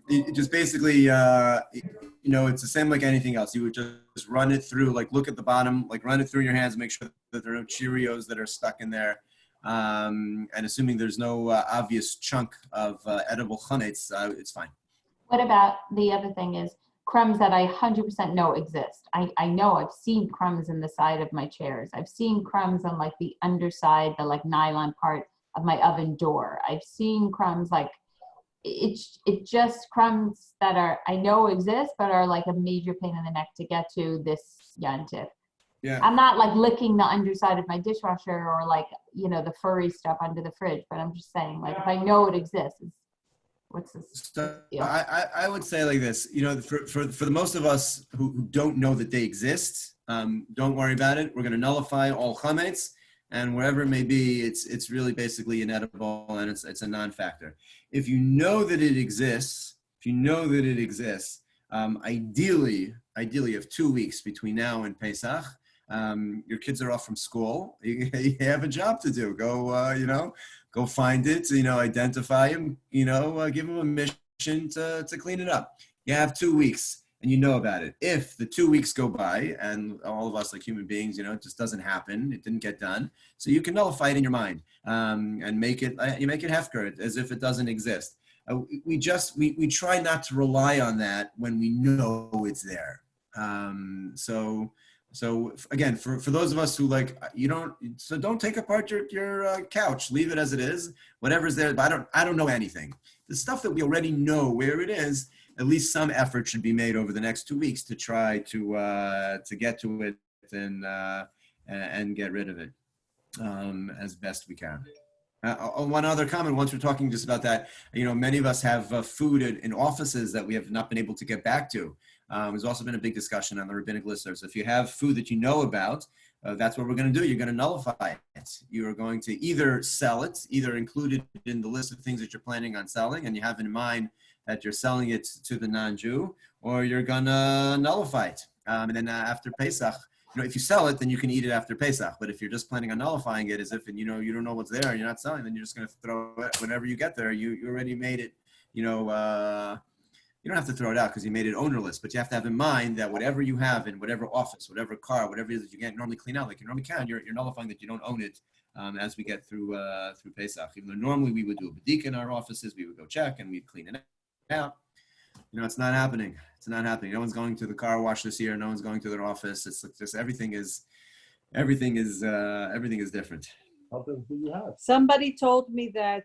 It just basically, it's the same like anything else. You would just run it through, like look at the bottom, like run it through your hands, make sure that there are no Cheerios that are stuck in there. And assuming there's no obvious chunk of edible chametz, it's fine. What about the other thing is crumbs that I 100% know exist. I know I've seen crumbs in the side of my chairs. I've seen crumbs on like the underside, the like nylon part of my oven door. I've seen crumbs like it's just crumbs that I know exist, but are like a major pain in the neck to get to this yantif. Yeah. I'm not like licking the underside of my dishwasher or like, the furry stuff under the fridge, but I'm just saying like if I know it exists, what's this? So I would say like this, for the most of us who don't know that they exist, don't worry about it. We're going to nullify all chametz, and wherever it may be, it's really basically inedible and it's a non-factor. If you know that it exists, ideally you have 2 weeks between now and Pesach. Your kids are off from school. You have a job to do. Go find it, identify them, give them a mission to clean it up. You have 2 weeks and you know about it. If the 2 weeks go by and all of us like human beings, it just doesn't happen, it didn't get done. So you can nullify it in your mind and make it hefker as if it doesn't exist. We try not to rely on that when we know it's there. So again, for those of us who don't take apart your couch, leave it as it is, whatever's there. But I don't know anything. The stuff that we already know where it is, at least some effort should be made over the next 2 weeks to try to get to it and get rid of it as best we can. One other comment, once we're talking just about that, many of us have food in offices that we have not been able to get back to. There's also been a big discussion on the rabbinic listserv. So if you have food that you know about, that's what we're going to do. You're going to nullify it. You are going to either sell it, either include it in the list of things that you're planning on selling, and you have in mind that you're selling it to the non-Jew, or you're going to nullify it. And then after Pesach, if you sell it, then you can eat it after Pesach. But if you're just planning on nullifying it as if, and you don't know what's there and you're not selling, then you're just going to throw it whenever you get there. You already made it, you don't have to throw it out because you made it ownerless, but you have to have in mind that whatever you have in whatever office, whatever car, whatever it is that you can't normally clean out, like you normally can, you're nullifying that you don't own it as we get through Pesach. Even though normally we would do a badika in our offices, we would go check and we'd clean it out. It's not happening. It's not happening. No one's going to the car wash this year. No one's going to their office. It's just everything is different. Somebody told me that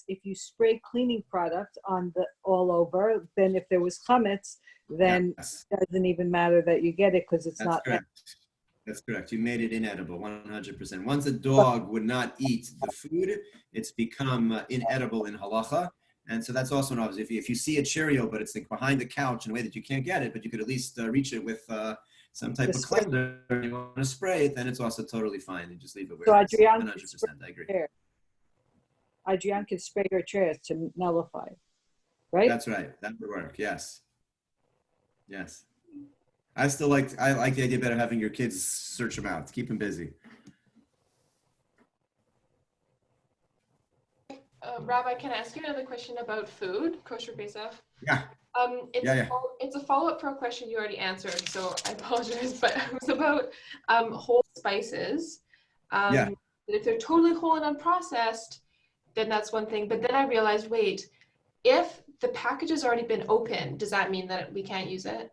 if you spray cleaning product on all over, then if there was chametz, then it doesn't even matter that you get it because it's not. Correct. That's correct. You made it inedible, 100%. Once a dog would not eat the food, it's become inedible in halacha. And so that's also an obvious. If you see a Cheerio, but it's like behind the couch in a way that you can't get it, but you could at least reach it with some type of cleanser, and you want to spray it, then it's also totally fine. And just leave it where it is. 100%, I agree. Adrienne can spray her chairs to nullify, right? That's right. That would work. Yes. Yes. I like the idea better having your kids search them out to keep them busy. Rabbi, can I ask you another question about food, kosher Pesach? Yeah. It's a follow-up for a question you already answered, so I apologize, but it was about whole spices. That if they're totally whole and unprocessed, then that's one thing. But then I realized, wait, if the package has already been opened, does that mean that we can't use it?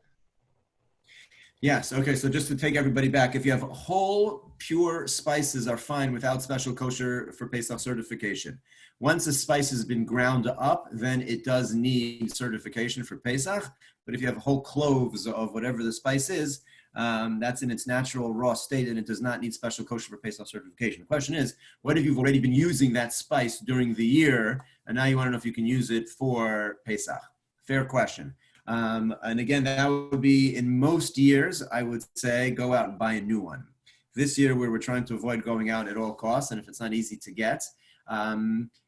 Yes. Okay. So just to take everybody back, if you have whole, pure spices are fine without special kosher for Pesach certification. Once a spice has been ground up, then it does need certification for Pesach. But if you have whole cloves of whatever the spice is, that's in its natural raw state and it does not need special kosher for Pesach certification. The question is, what if you've already been using that spice during the year and now you want to know if you can use it for Pesach? Fair question. And again, that would be in most years, I would say, go out and buy a new one. This year, we were trying to avoid going out at all costs, and if it's not easy to get,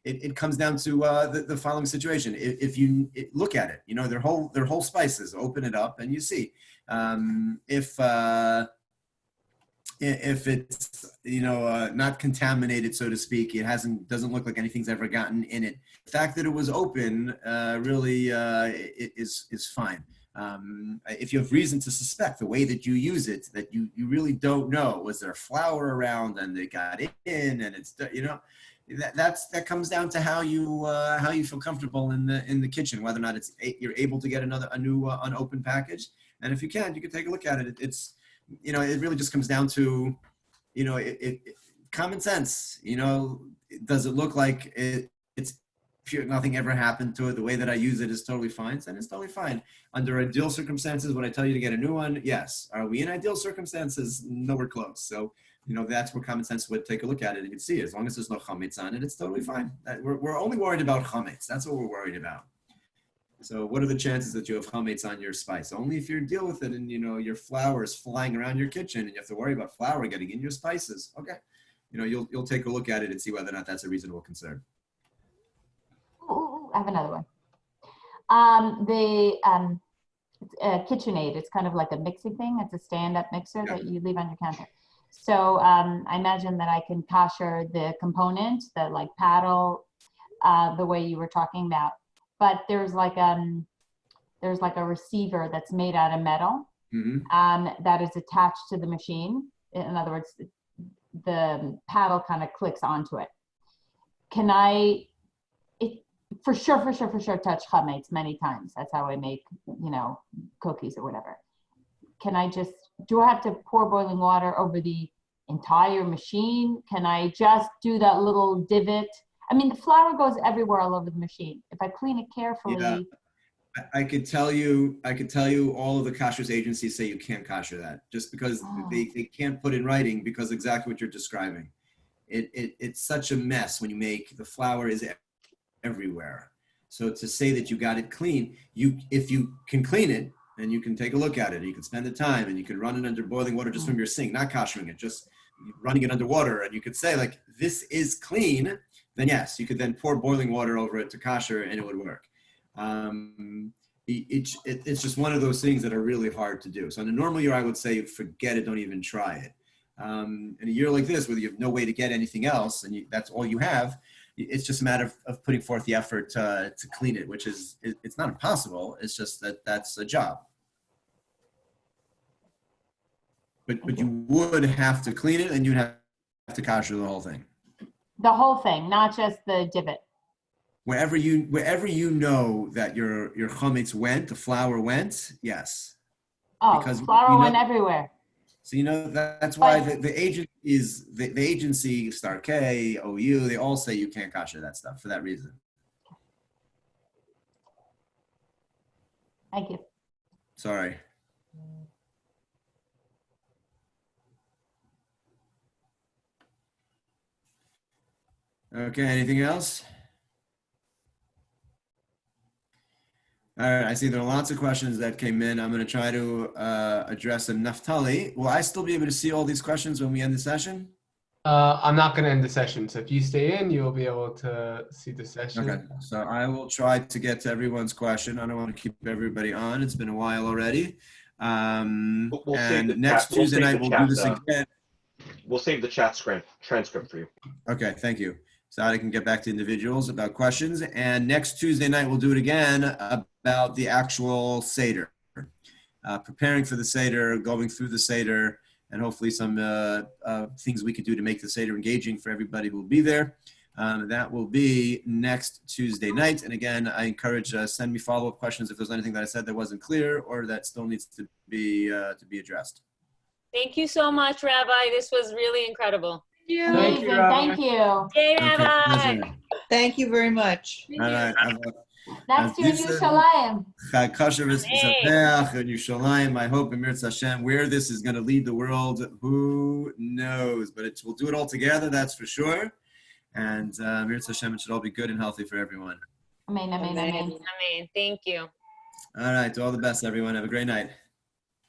it comes down to the following situation. If you look at it, they're whole spices, open it up, and you see. If it's not contaminated, so to speak, it doesn't look like anything's ever gotten in it. The fact that it was open really is fine. If you have reason to suspect the way that you use it, that you really don't know, was there flour around and they got in, and it's that comes down to how you feel comfortable in the kitchen, whether or not you're able to get a new unopened package, and if you can take a look at it. It really just comes down to, common sense. Does it look like it's pure, nothing ever happened to it? The way that I use it is totally fine, then it's totally fine. Under ideal circumstances, would I tell you to get a new one? Yes. Are we in ideal circumstances? Nowhere close. So, that's where common sense would take a look at it and you'd see, as long as there's no chametz on it, it's totally fine. We're only worried about chametz. That's what we're worried about. So what are the chances that you have chametz on your spice? Only if you deal with it and, your flour is flying around your kitchen and you have to worry about flour getting in your spices. Okay. You'll take a look at it and see whether or not that's a reasonable concern. Ooh, I have another one. The KitchenAid, it's kind of like a mixing thing. It's a stand-up mixer that you leave on your counter. So I imagine that I can kosher the component, the like paddle, the way you were talking about. But there's like a receiver that's made out of metal that is attached to the machine. In other words, the paddle kind of clicks onto it. Can I, for sure, touch chametz many times. That's how I make, cookies or whatever. Do I have to pour boiling water over the entire machine? Can I just do that little divot? I mean, the flour goes everywhere all over the machine. If I clean it carefully. Yeah. I could tell you all of the kashrus agencies say you can't kosher that just because they can't put in writing because exactly what you're describing. It's such a mess when you make the flour is everywhere. So to say that you got it clean, if you can clean it, and you can take a look at it. You can spend the time, and you can run it under boiling water just from your sink, not koshering it, just running it underwater. And you could say, like, this is clean. Then yes, you could then pour boiling water over it to kosher, and it would work. It's just one of those things that are really hard to do. So in a normal year, I would say forget it, don't even try it. In a year like this, where you have no way to get anything else, and that's all you have, it's just a matter of putting forth the effort to clean it, which is, it's not impossible. It's just that's a job. But you would have to clean it, and you'd have to kosher the whole thing. The whole thing, not just the divot. Wherever you know that your chametz went, the flour went, yes. Oh, because flour went everywhere. So that's why the agency Star K, OU, they all say you can't kosher that stuff for that reason. Thank you. Sorry. Okay, anything else? All right, I see there are lots of questions that came in. I'm going to try to address them. Naftali, will I still be able to see all these questions when we end the session? I'm not going to end the session. So if you stay in, you'll be able to see the session. Okay, so I will try to get to everyone's question. I don't want to keep everybody on. It's been a while already. And next Tuesday night, we'll do this again. We'll save the chat transcript for you. Okay, thank you. So I can get back to individuals about questions. And next Tuesday night, we'll do it again about the actual Seder. Preparing for the Seder, going through the Seder, and hopefully some things we could do to make the Seder engaging for everybody who will be there. That will be next Tuesday night. And again, I encourage send me follow-up questions if there's anything that I said that wasn't clear or that still needs to be addressed. Thank you so much, Rabbi. This was really incredible. Thank you. Thank you. Yay, Rabbi. Thank you very much. All right. Next year in Yerushalayim. Chag Kosher v'Sameach in Yerushalayim. I hope in Mirz Hashem, where this is going to lead the world, who knows? But we'll do it all together, that's for sure. And Mirz Hashem, it should all be good and healthy for everyone. Amen, amen, amen. Amen. Thank you. All right. All the best, everyone. Have a great night.